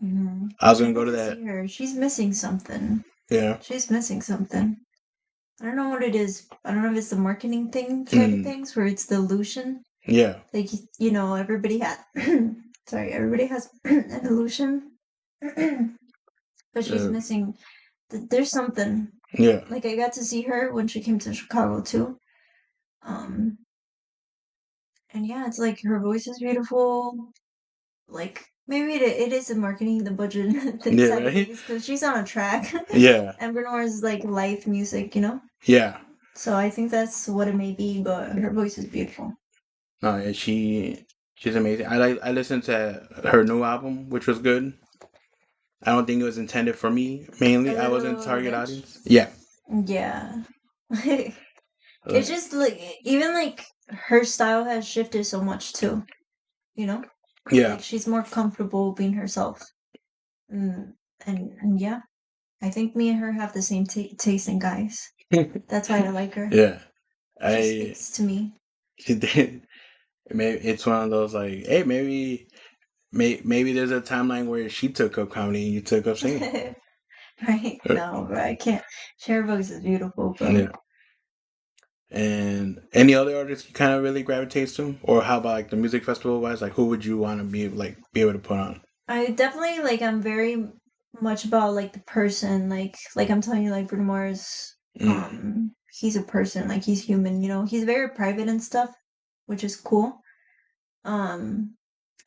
I was I gonna go need to to that. see her. She's missing something. Yeah. She's missing something. I don't know what it is. I don't know if it's the marketing thing side of Mm, things where it's the illusion. yeah. Like everybody has sorry, everybody has an illusion. But she's Uh, missing there's something. yeah. Like I got to see her when she came to Chicago too. Um and yeah, it's like her voice is beautiful. Like maybe it is the marketing, the budget Yeah. side of Right. things because she's on a track. Yeah. And Benoit's like live music. Yeah. So I think that's what it may be, but her voice is beautiful. No, yeah, she's amazing. I listened to her new album, which was good. I don't think it was intended for me mainly. A I wasn't the little target Lynch? audience. Yeah. Yeah. It's Uh, just like even like her style has shifted so much too, you know? yeah. Like she's more comfortable being herself. Mm, and yeah, I think me and her have the same taste in guys. That's why I like her. Yeah. She I speaks to me. she did. Maybe it's one of those like, hey, maybe there's a timeline where she took up comedy and you took up singing. Right? No, but I can't. Her voice is beautiful, bro. Yeah. And any other artists you kind of really gravitate to, or how about like the music festival wise? Like, who would you want to be able to put on? I definitely like. I'm very much about like the person. Like I'm telling you, like Bruno Mars. Mm. He's a person. Like he's human. He's very private and stuff, which is cool. Um,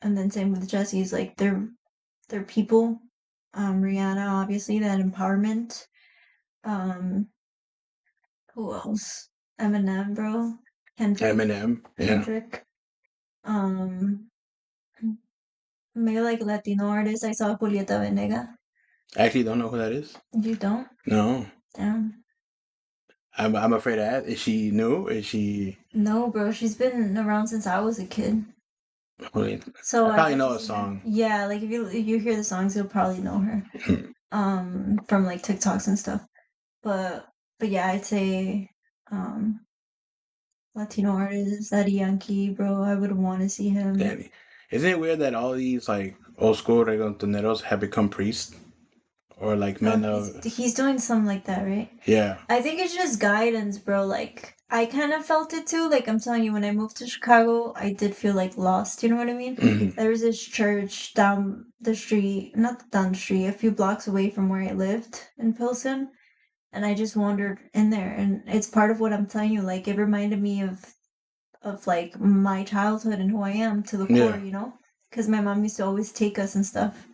and then same with Jesse's. Like they're people. Rihanna, obviously, that empowerment. Um, who else? Eminem, bro. Kendrick. Eminem, yeah. Kendrick. Um, maybe like Latino artists. I saw Julieta Venegas. I actually don't know who that is. You don't? No, Damn. I'm afraid to ask. Is she new? Is she? No, bro. She's been around since I was a kid. Wait, So I I probably got to know a see her. song. Yeah, like if you hear the songs, you'll probably know her. From like TikToks and stuff. But yeah, I'd say Latino artist, Daddy Yankee, bro. I would want to see him. Danny. Isn't it weird that all these like old school reggaetoneros have become priests or like Oh, men he's of? he's doing something like that, right? Yeah. I think it's just guidance, bro. Like I kind of felt it too. Like I'm telling you, when I moved to Chicago, I did feel like lost. You know what I mean? Hmm. There was this church down the street, not down the street, a few blocks away from where I lived in Pilsen, and I just wandered in there, and it's part of what I'm telling you. Like it reminded me of like my childhood and who I am to the core. Yeah. Because my mom used to always take us and stuff,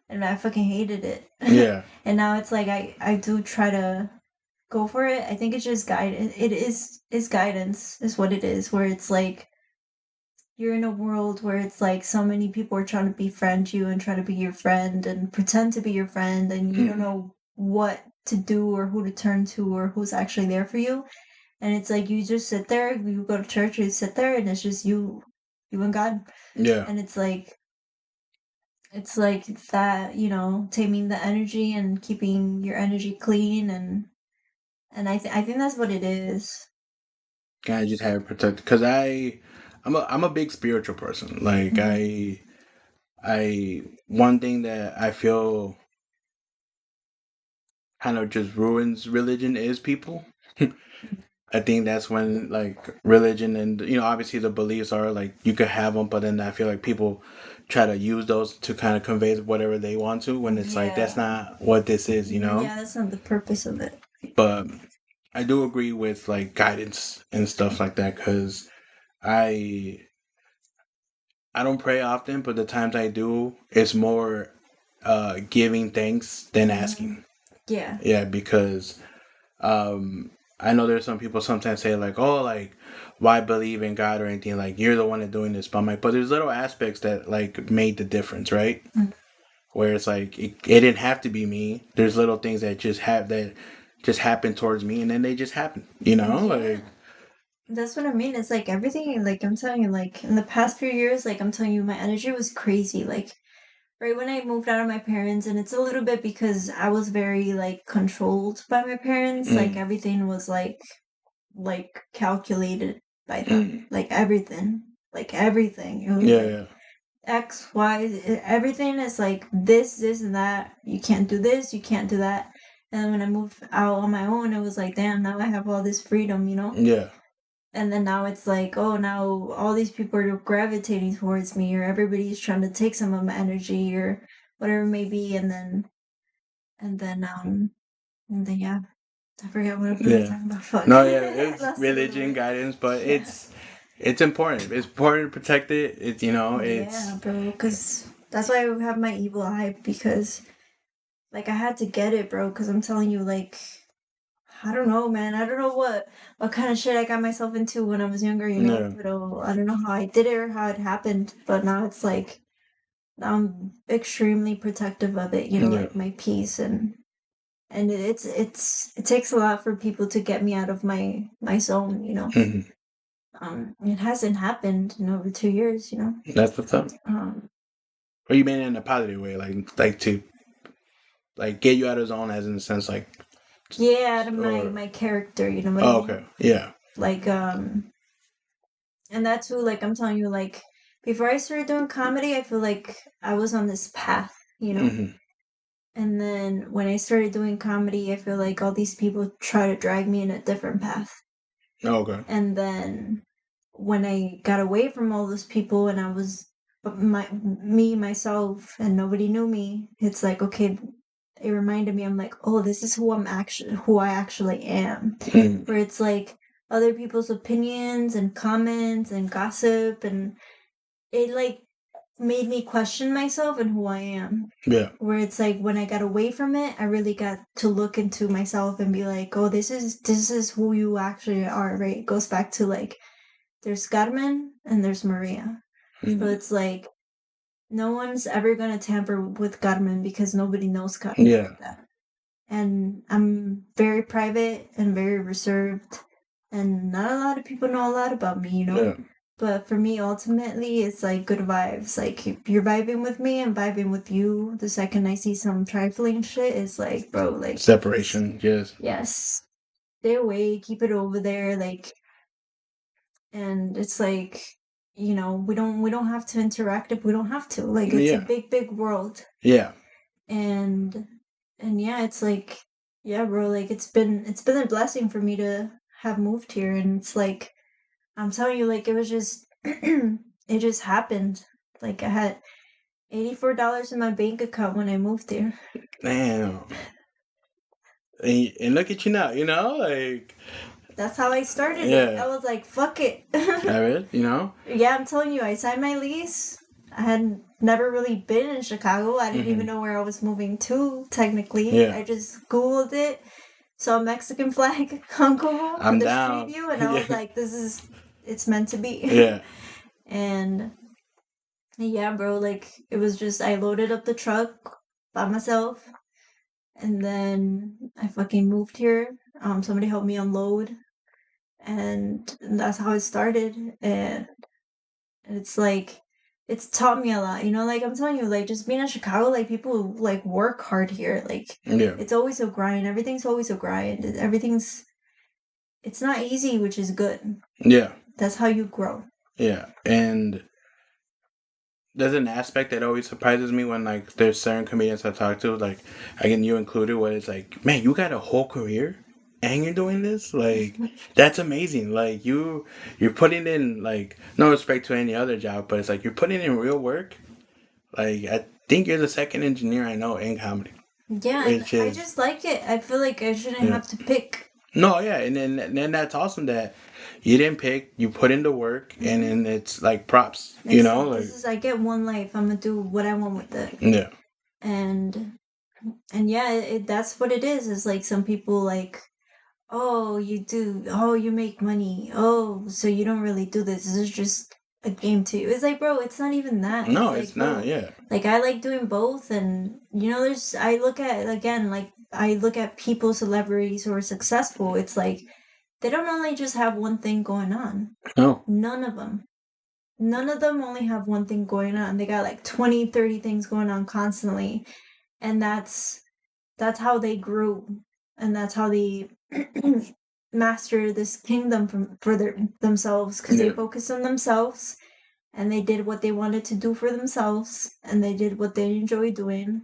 and I fucking hated it. Yeah. And now it's like I do try to go for it. I think it's just guidance. It is guidance is what it is, where it's like you're in a world where it's like so many people are trying to befriend you and try to be your friend and pretend to be your friend, and you don't Mm. know what to do or who to turn to or who's actually there for you. And it's like you just sit there, you go to church, you sit there, and it's just you and God. Yeah. And it's like that, taming the energy and keeping your energy clean, and I think that's what it is. Kind of just have it protected because I'm a big spiritual person. Like Mhm. I one thing that I feel kind of just ruins religion is people. I think that's when like religion and obviously the beliefs are like you could have them, but then I feel like people try to use those to kind of convey whatever they want to when it's like that's Yeah. not what this is. Yeah, that's not the purpose of it. But I do agree with like guidance and stuff like that because I I don't pray often, but the times I do, it's more giving thanks than Mhm. asking. Yeah. Yeah, because I know there's some people sometimes say like, oh, like why believe in God or anything? Like you're the one that's doing this, but I'm like, but there's little aspects that like made the difference, right? Mm. Where it's like it didn't have to be me. There's little things that just happen towards me, and then they just happen. Yeah. Like That's what I mean. It's like everything, like I'm telling you, like in the past few years, like I'm telling you, my energy was crazy. Like right when I moved out of my parents, and it's a little bit because I was very like controlled by my parents. Like mm, everything was like calculated by mm, them. Like everything. Like everything. It was yeah, like yeah, X, Y, everything is like this, and that. You can't do this, you can't do that. And then when I moved out on my own, it was like, damn, now I have all this freedom, you know? Yeah. And then now it's like, oh, now all these people are gravitating towards me, or everybody's trying to take some of my energy, or whatever it may be. And then, yeah, I forgot what we were Yeah. talking about. Fuck. No, yeah, it's Lost it a little religion bit. guidance, but Yeah. it's important. It's important to protect it. It's Yeah, it's bro, because that's why I have my evil eye, because like I had to get it, bro, because I'm telling you, like, I don't know, man. I don't know what kind of shit I got myself into when I was younger, you know. yeah, But I don't know how I did it or how it happened. But now it's like I'm extremely protective of it, you know, yeah. like my peace, and it takes a lot for people to get me out of my zone, you know. Hmm. It hasn't happened in over 2 years, you know. That's what's up. Um, Or you mean it in a positive way, like to like get you out of zone, as in the sense like, yeah, out of my or my character, you know what I oh, mean? okay, yeah, Like and that's who, like, I'm telling you, like, before I started doing comedy, I feel like I was on this path, you know? hmm, And then when I started doing comedy, I feel like all these people try to drag me in a different path. okay, And then when I got away from all those people and I was myself, and nobody knew me, it's like, okay, it reminded me, I'm like, oh, this is who I actually am. mm, Where it's like other people's opinions and comments and gossip, and it like made me question myself and who I am. yeah, Where it's like when I got away from it, I really got to look into myself and be like, oh, this is who you actually are, right? It goes back to like there's Carmen and there's Maria. So mm, it's like no one's ever gonna tamper with Carmen because nobody knows Carmen yeah, like that. And I'm very private and very reserved, and not a lot of people know a lot about me, you know? yeah. But for me, ultimately, it's like good vibes. Like, if you're vibing with me, I'm vibing with you. The second I see some trifling shit, it's like, bro, like, Separation, yes, yes, stay away, keep it over there. Like, and it's like, we don't have to interact if we don't have to. Like, it's a yeah, big, big world. yeah, And yeah, it's like, yeah, bro, like it's been a blessing for me to have moved here. And it's like, I'm telling you, like, it was just it just happened. Like, I had $84 in my bank account when I moved here. damn. And look at you now, like, That's how I started it. yeah, I was like, fuck it. have it, Yeah, I'm telling you, I signed my lease. I had never really been in Chicago. I didn't even hmm, know where I was moving to, technically. yeah, I just Googled it, saw a Mexican flag on Google for I'm the street down, view, and I yeah, was like, it's meant to be. yeah, And yeah, bro, like, it was just, I loaded up the truck by myself, and then I fucking moved here. Somebody helped me unload, and that's how it started. And it's like, it's taught me a lot, like I'm telling you, like, just being in Chicago, like, people like work hard here. Like, yeah, it's always a grind. Everything's always a grind. It's not easy, which is good. yeah, That's how you grow. yeah. And there's an aspect that always surprises me when like there's certain comedians I talk to, like again you included, where it's like, man, you got a whole career and you're doing this, like that's amazing. Like you're putting in, like, no respect to any other job, but it's like you're putting in real work. Like I think you're the second engineer I know in comedy, Yeah, and which I is, just like it. I feel like I shouldn't yeah. have to pick. No, yeah, and then that's awesome that you didn't pick, you put in the work, and Hmm. then it's like props, This like, is, I get one life. I'm gonna do what I want with it. yeah, And yeah, that's what it is. Is like some people like, oh, you make money. Oh, so you don't really do this. This is just a game to you. It's like, bro, it's not even that. It's no, it's like, not, bro, yeah, like, I like doing both. And I look at, again, like, I look at people, celebrities who are successful. It's like they don't only just have one thing going on. no, None of them. None of them only have one thing going on. They got like 20, 30 things going on constantly. And that's how they grew. And that's how they master this kingdom for themselves, because they yeah, focus on themselves, and they did what they wanted to do for themselves, and they did what they enjoy doing.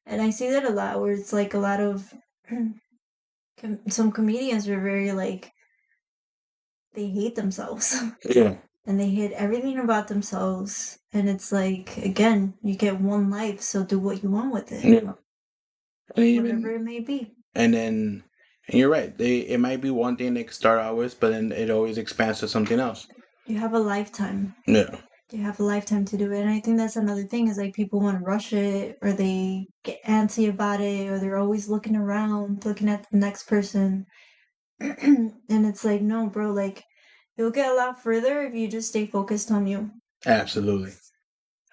And I see that a lot, where it's like a lot of some comedians are very like they hate themselves. Yeah. And they hate everything about themselves. And it's like, again, you get one life, so do what you want with it, Yeah. And whatever even it may be. and then and you're right. It might be one thing they could start out with, but then it always expands to something else. You have a lifetime. Yeah. You have a lifetime to do it. And I think that's another thing is like people want to rush it, or they get antsy about it, or they're always looking around, looking at the next person. And it's like, no, bro, like you'll get a lot further if you just stay focused on you. Absolutely.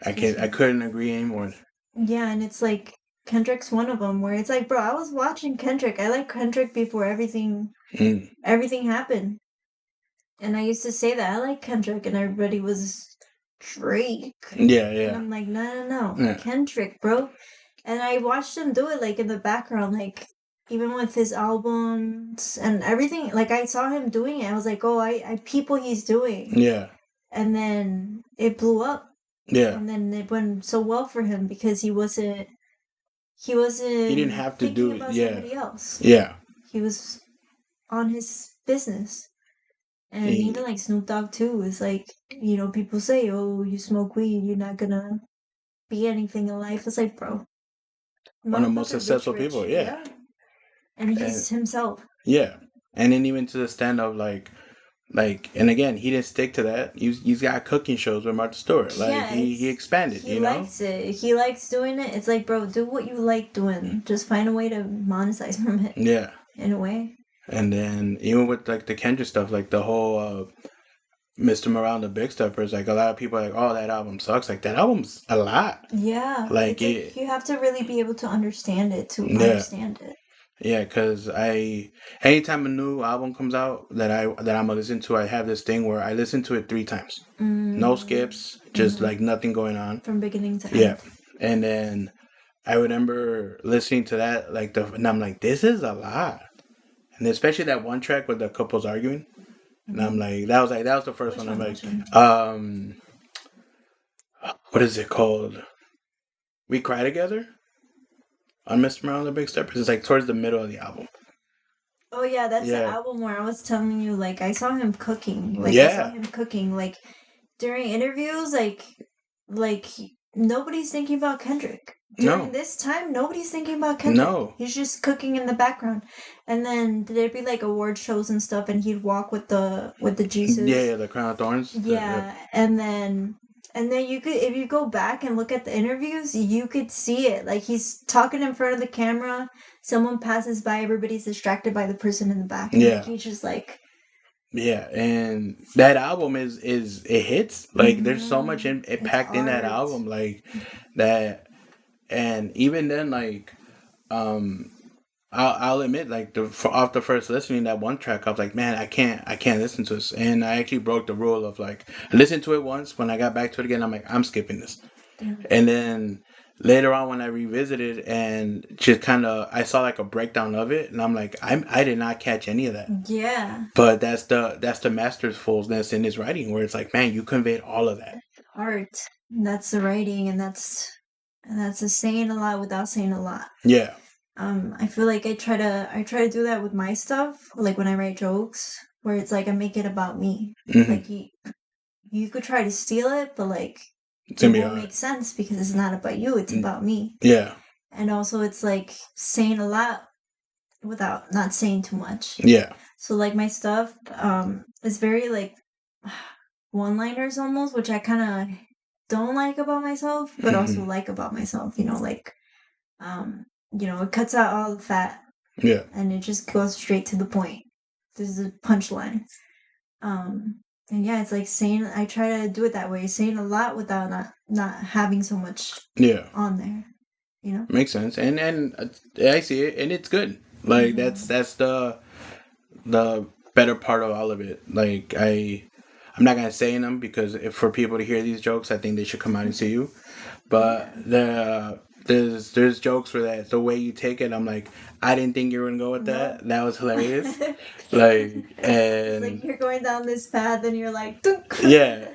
I couldn't agree anymore. Yeah, and it's like Kendrick's one of them where it's like, bro, I was watching Kendrick. I like Kendrick before everything Mm. happened. And I used to say that I like Kendrick, and everybody was Drake. Yeah, And yeah. I'm like, no, Yeah. Kendrick, bro. And I watched him do it like in the background, like even with his albums and everything. Like I saw him doing it. I was like, oh, I peep what he's doing. Yeah. And then it blew up. Yeah. And then it went so well for him because he wasn't He didn't have to thinking do it. about Yeah. somebody else. Yeah. He was on his business. And He- even like Snoop Dogg too is like, people say, oh, you smoke weed, you're not gonna be anything in life. It's like, bro, one of the most motherfucker successful people. Yeah. yeah. And And he's himself. yeah. And then even to the stand of like, and again, he didn't stick to that. He's got cooking shows with Martha Stewart. Like Yeah, he expanded. he likes it. He likes doing it. It's like, bro, do what you like doing. Just find a way to monetize from it. Yeah. In a way. And then even with like the Kendrick stuff, like the whole Mr. Morale and the Big Steppers, like a lot of people are like, oh, that album sucks. Like that album's a lot. Yeah. Like it's like you have to really be able to understand it to Yeah. understand it. Yeah, because anytime a new album comes out that I'm gonna listen to, I have this thing where I listen to it 3 times. No skips, just like nothing going on. From beginning to end. Yeah. And then I remember listening to that, and I'm like, this is a lot. And especially that one track with the couples arguing. And I'm like, that was the first Which one. I'm one, like, which one? what is it called? We Cry Together? On Mr. Morale and the Big Steppers. It's like towards the middle of the album. Oh yeah, that's the Yeah. album where I was telling you, like I saw him cooking. Like I saw Yeah. him cooking. Like during interviews, like nobody's thinking about Kendrick. During No. this time, nobody's thinking about Kendrick. No. He's just cooking in the background. And then there'd be like award shows and stuff, and he'd walk with the Jesus. Yeah, the Crown of Thorns. Yeah, and then you could, if you go back and look at the interviews, you could see it. Like he's talking in front of the camera, someone passes by, everybody's distracted by the person in the back. And Yeah. like, he's just like, yeah, and that album is it hits. Like there's so much packed in that art. album, like that. And even then, like I'll admit, like off the first listening, that one track, I was like, man, I can't listen to this. And I actually broke the rule of like, I listened to it once. When I got back to it again, I'm like, I'm skipping this. And then later on, when I revisited and just kind of, I saw like a breakdown of it, and I'm like, I did not catch any of that. Yeah. But that's the masterfulness in his writing, where it's like, man, you conveyed all of that. Art. That's the writing, and that's the saying a lot without saying a lot. Yeah. I feel like I try to do that with my stuff, like when I write jokes, where it's like I make it about me. Mm-hmm. Like you could try to steal it, but like it won't make sense because it's not about you, it's about me. Yeah. And also it's like saying a lot without not saying too much. Yeah. So like my stuff is very like one-liners almost, which I kind of don't like about myself, but also like about myself, like it cuts out all the fat. Yeah. And it just goes straight to the point. This is a punchline. And yeah, it's like I try to do it that way, saying a lot without not having so much on there. Makes sense. And I see it, and it's good. Like that's the better part of all of it. Like I'm not gonna say them because for people to hear these jokes, I think they should come out and see you. But there's jokes where the way you take it, I'm like, I didn't think you were gonna go with that. That was hilarious. And like you're going down this path and you're like, yeah.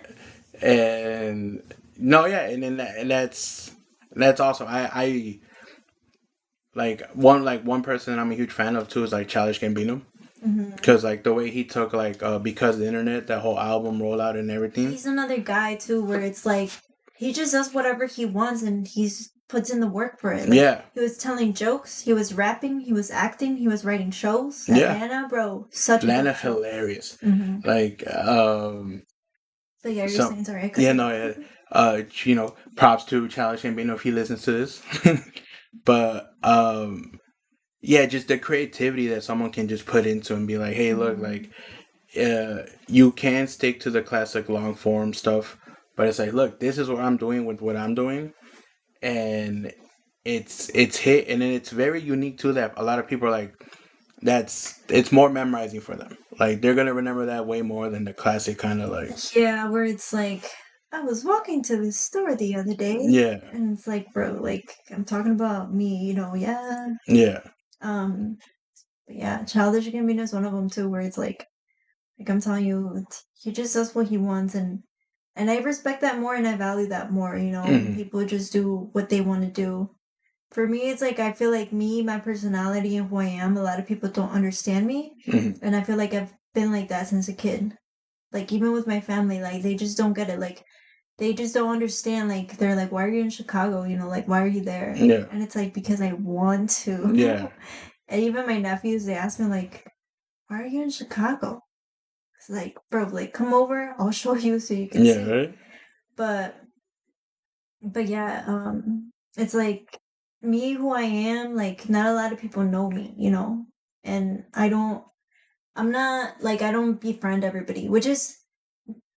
And no, yeah, and then that's awesome. I like one person I'm a huge fan of too is like Childish Gambino, Hmm. because like the way he took like because of the internet, that whole album rollout and everything. He's another guy too, where it's like he just does whatever he wants and he's puts in the work for it. Like Yeah, he was telling jokes, he was rapping, he was acting, he was writing shows. yeah, Atlanta, bro, such a Lana dope show. hilarious. Hmm. Like But yeah, you're so saying sorry, I cut yeah, you no, off. yeah. Props to Childish Gambino if he listens to this. But yeah, just the creativity that someone can just put into and be like, hey, look, Hmm. like you can stick to the classic long form stuff, but it's like, look, this is what I'm doing with what I'm doing, and it's hit, and then it's very unique to that. A lot of people are like, it's more memorizing for them. Like they're gonna remember that way more than the classic kind of like, Yeah, where it's like I was walking to the store the other day, yeah, and it's like, bro, like I'm talking about me, yeah. yeah, Um, but yeah, Childish Gambino is one of them too, where it's like I'm telling you, he just does what he wants, and I respect that more, and I value that more. When hmm people just do what they want to do. For me, it's like I feel like me, my personality, and who I am. A lot of people don't understand me, hmm and I feel like I've been like that since a kid. Like even with my family, like they just don't get it. Like they just don't understand. Like they're like, "Why are you in Chicago? Like why are you there?" yeah, And it's like because I want yeah, to. And even my nephews, they ask me like, "Why are you in Chicago?" It's like, bro, like come over, I'll show you so you can yeah, see. right, But yeah, it's like me who I am, like not a lot of people know me. And I don't befriend everybody, which is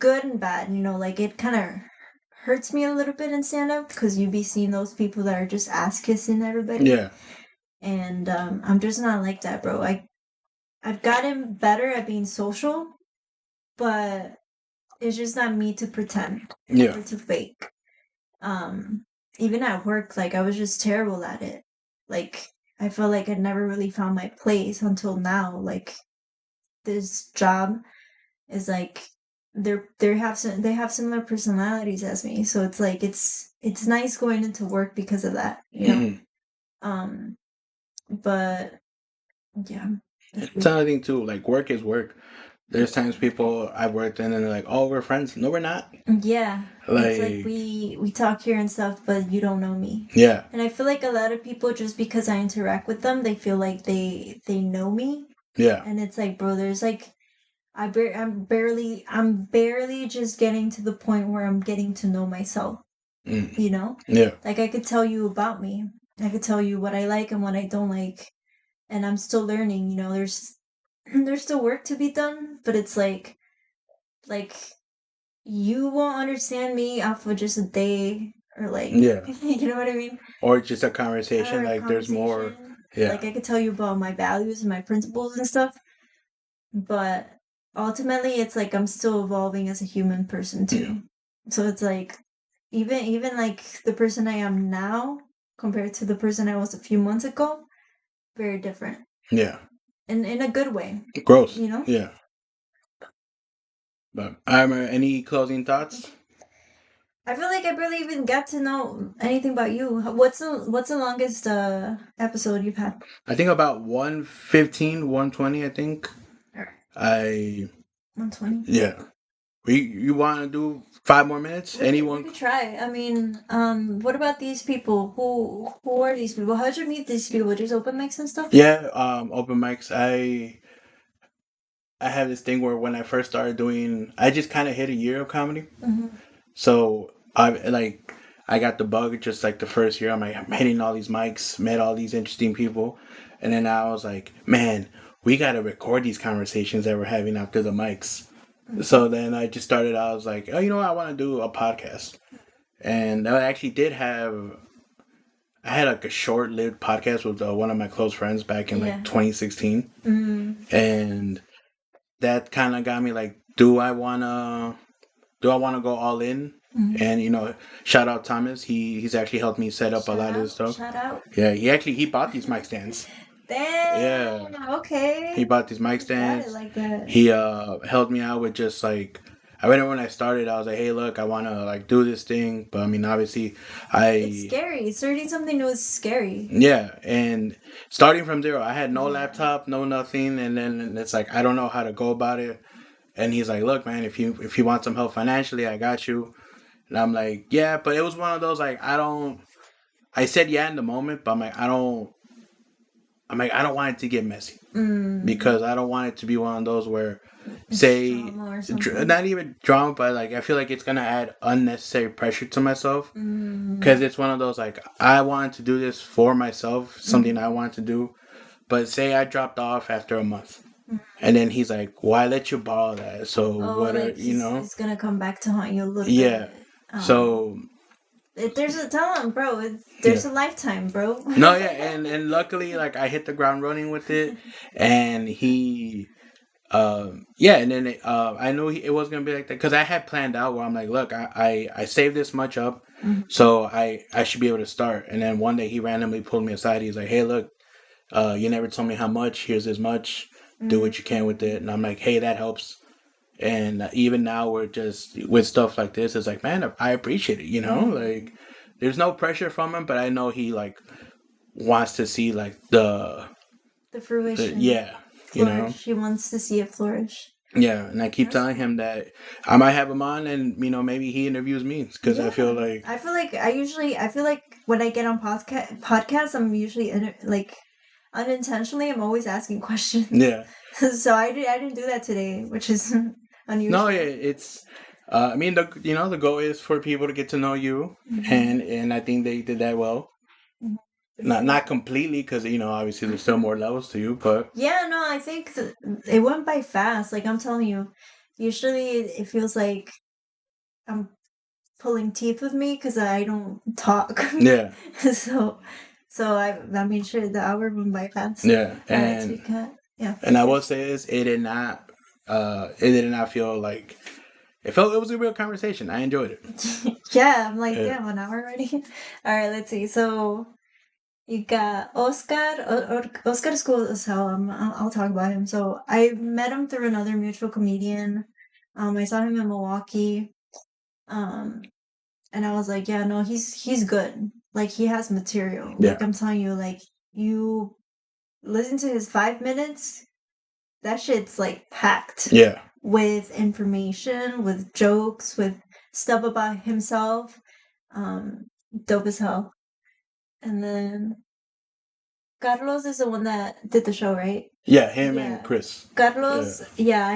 good and bad. Like it kind of hurts me a little bit in stand up because you be seeing those people that are just ass kissing everybody. yeah, And I'm just not like that, bro. I've gotten better at being social, but it's just not me to pretend yeah, or to fake. Um, Even at work, like I was just terrible at it. Like I felt like I never really found my place until now. Like this job is like they have similar personalities as me, so it's like it's nice going into work because of that. hmm Um, but yeah, it's It's weird. another thing too. Like work is work. There's times people I've worked in and they're like, "Oh, we're friends." No, we're not. Yeah, it's like Like, we talk here and stuff, but you don't know me. yeah, And I feel like a lot of people, just because I interact with them, they feel like they know me. yeah, And it's like, bro, there's like I'm barely just getting to the point where I'm getting to know myself, mm, you know? yeah, Like I could tell you about me. I could tell you what I like and what I don't like. And I'm still learning. There's still work to be done, but it's like you won't understand me off of just a day or like yeah. you know what I mean? Or just a conversation. Or a Like, there's more. conversation. Yeah, Like I could tell you about my values and my principles and stuff, but ultimately it's like I'm still evolving as a human person mm, too. So it's like even like the person I am now compared to the person I was a few months ago, very different. yeah. In a good way, Gross. you know? Yeah. But any closing thoughts? I feel like I barely even got to know anything about you. What's the longest episode you've had? I think about 115, 120. I think. All right, I 120. Yeah. You want to do 5 more minutes? We Anyone? could try. I mean, what about these people? Who are these people? How'd you meet these people? Just open mics and stuff? Yeah. Open mics. I have this thing where when I first started doing, I just kind of hit a year of comedy. Mm-hmm. So I got the bug just like the first year. I'm hitting all these mics, met all these interesting people, and then I was like, man, we gotta record these conversations that we're having after the mics. Mm-hmm. So then I just started. I was like, oh, you know what? I want to do a podcast, and I actually did have. I had like a short-lived podcast with one of my close friends back in like Yeah. 2016, Mm. and that kind of got me like, do I want to go all in? Mm. And shout out Thomas. He's actually helped me set up a Shout lot of this out! stuff. Shout out! Yeah, he bought these mic stands. Yeah, Damn. Okay. he bought these mic You got it stands. like that. He helped me out with just like I remember when I started, I was like, hey, look, I want to like do this thing, but I mean, obviously, It's I scary. Starting something new is scary. yeah, and starting from zero, I had no Yeah. laptop, no nothing, and then it's like I don't know how to go about it. And he's like, look, man, if you want some help financially, I got you. And I'm like, yeah, but it was one of those like I don't. I said yeah in the moment, but I'm like I don't. I'm like I don't want it to get messy Mm. because I don't want it to be one of those where, It's say, trauma or something. not even drama, but like I feel like it's gonna add unnecessary pressure to myself because Mm. it's one of those like I wanted to do this for myself, something I Mm. wanted to do. But say I dropped off after a month, Mm. and then he's like, "Why let you borrow that?" So Oh, what are like you know? he's gonna come back to haunt you a little Yeah. bit. Um, So there's a tell him, bro. yeah. There's a lifetime, bro. No, yeah, and luckily, like I hit the ground running with it, and he, yeah, and then I knew it was gonna be like that because I had planned out where I'm like, look, I saved this much up, Mhm. so I should be able to start. And then one day he randomly pulled me aside. He's like, hey, look, you never told me how much. Here's as much. Do what you can with Mm. it. And I'm like, hey, that helps. And even now we're just with stuff like this. It's like, man, I appreciate it. Mm. Like there's no pressure from him, but I know he like wants to see like The fruition yeah, flourish. He wants to see it flourish. yeah. And I keep That's telling cool. him that I might have him on, and maybe he interviews me because I feel Yeah, like I feel like I feel like when I get on podcasts, I'm usually like unintentionally, I'm always asking questions. yeah. So I didn't do that today, which is No, yeah, unusual. it's. I mean, the goal is for people to get to know you, Hmm. and I think they did that well. For Not sure. completely, because obviously there's still more levels to you, but Yeah, no, I think it went by fast. Like I'm telling you, usually it feels like I'm pulling teeth with me because I don't talk. yeah, so so I mean, sure, the hour went by fast. yeah, All right, so you got yeah, and I will finish. say this, it did not feel like it was a real conversation. I enjoyed it. Yeah, I'm like, Yeah, damn, an hour already. All right, let's see. So you got Oscar. Oscar is cool as hell. I'll talk about him. So I met him through another mutual comedian. I saw him in Milwaukee. Um, and I was like, yeah, no, he's good. Like he has material. Like yeah, I'm telling you, like you listen to his 5 minutes. That shit's like packed yeah. with information, with jokes, with stuff about himself. Dope as hell. And then Carlos is the one that did the show, right? Yeah, him and Yeah. Chris. Yeah, Carlos, yeah,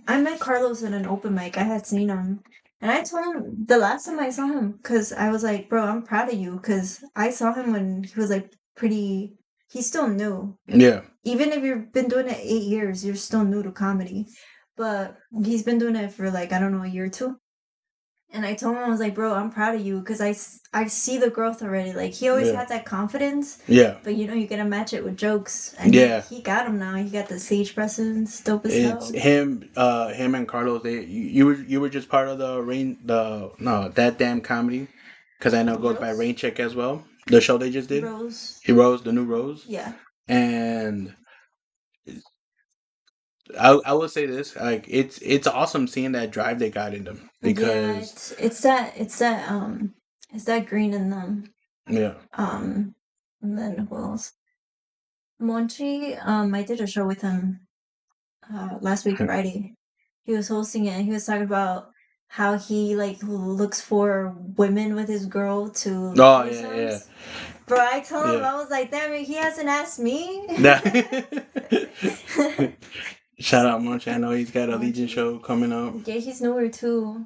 I met Carlos in an open mic. I had seen him. And I told him the last time I saw him, because I was like, bro, I'm proud of you, because I saw him when he was like he's still new. yeah, Even if you've been doing it 8 years, you're still new to comedy. But he's been doing it for like, I don't know, a year or two. And I told him, I was like, bro, I'm proud of you because I see the growth already. Like, he always yeah, had that confidence, yeah, but you got to match it with jokes. And yeah. he got him now. He got the stage presence, dope as It's hell. him and Carlos. You were just part of the rain the no that damn comedy, because I know it goes by Rose? Rain Check as well. The show they just did. Rose. He Rose, the new Rose, Yeah. and I will say this, like it's awesome seeing that drive they got in them Yeah, because it's that green in them. yeah, Um, and then who else? Monchi, I did a show with him last week Friday. He was hosting it and he was talking about how he like looks for women with his girl to oh yeah, threesomes. Bro, I told him yeah, I was like, damn it, he hasn't asked me. yeah. Shout out Munch. I know he's got a Legion Monchi. show coming up. Yeah, he's newer too.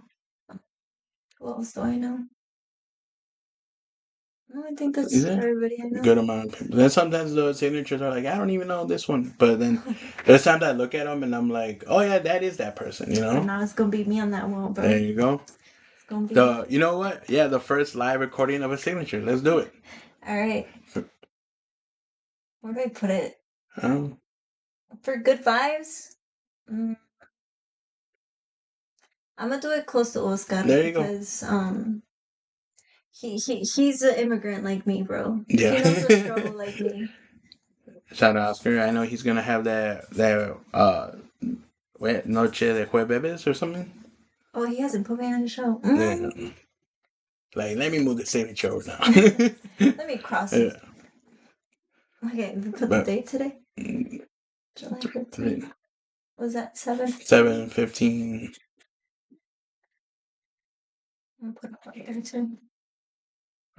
Who else do I know? No, I think Is that's it? everybody I know. Good amount of people. Then sometimes the signatures are like, I don't even know this one. But then there's times I look at them and I'm like, oh yeah, that is that person. But now it's gonna be me on that wall, There bro. you go. It's gonna be. You know what? Yeah, the first live recording of a signature. Let's do it. All right. Where do I put it? Um, For good vibes? Mm, I'm gonna do it close to Oscar there you go. because he's an immigrant like me, bro. Yeah. He knows the struggle like me. Shout out Oscar. I know he's gonna have that Noche de Jueves or something. Oh, he hasn't put me on the show. Yeah. Like, let me move the signature over now. Let me cross it. Okay, we put the But date today. July 15th. Was that 7? 7:15. I'm gonna put it here too.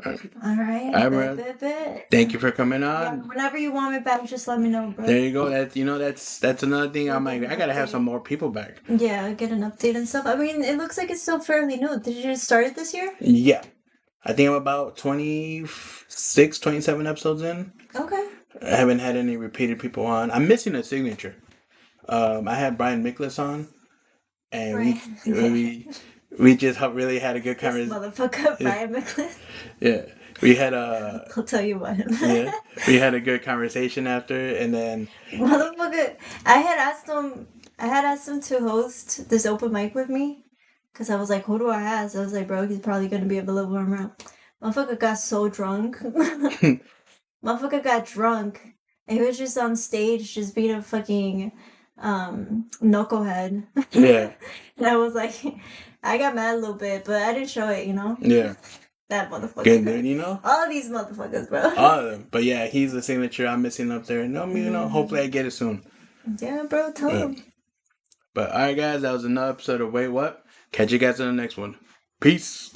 Alright. All right. Alright, bro. Thank you for coming Yeah, on. whenever you want me back, just let me know, bro. There you go. That's another thing. We'll I'm get like, an I gotta have update. some more people back. Yeah, get an update and stuff. I mean, it looks like it's still fairly new. Did you just start it this year? Yeah. I think I'm about 26, 27 episodes in. Okay. I haven't had any repeated people on. I'm missing a signature. I had Brian Miklas on, and Right. we just really had a good This conversation. motherfucker, Brian McClellan. Yeah, we had I'll tell you about him. yeah, we had a good conversation after, and then Motherfucker, I had asked him to host this open mic with me. Cause I was like, who do I ask? I was like, bro, he's probably gonna be available around. Motherfucker got so drunk. Motherfucker got drunk. And he was just on stage just being a fucking knucklehead. yeah, And I was like, I got mad a little bit, but I didn't show it, yeah, That motherfucker. good dude, All these motherfuckers, bro. all of them. But yeah, he's the signature I'm missing up there. No, hopefully I get it soon. Yeah, bro, tell him. But all right, guys, that was another episode of Wait What. Catch you guys in the next one. Peace.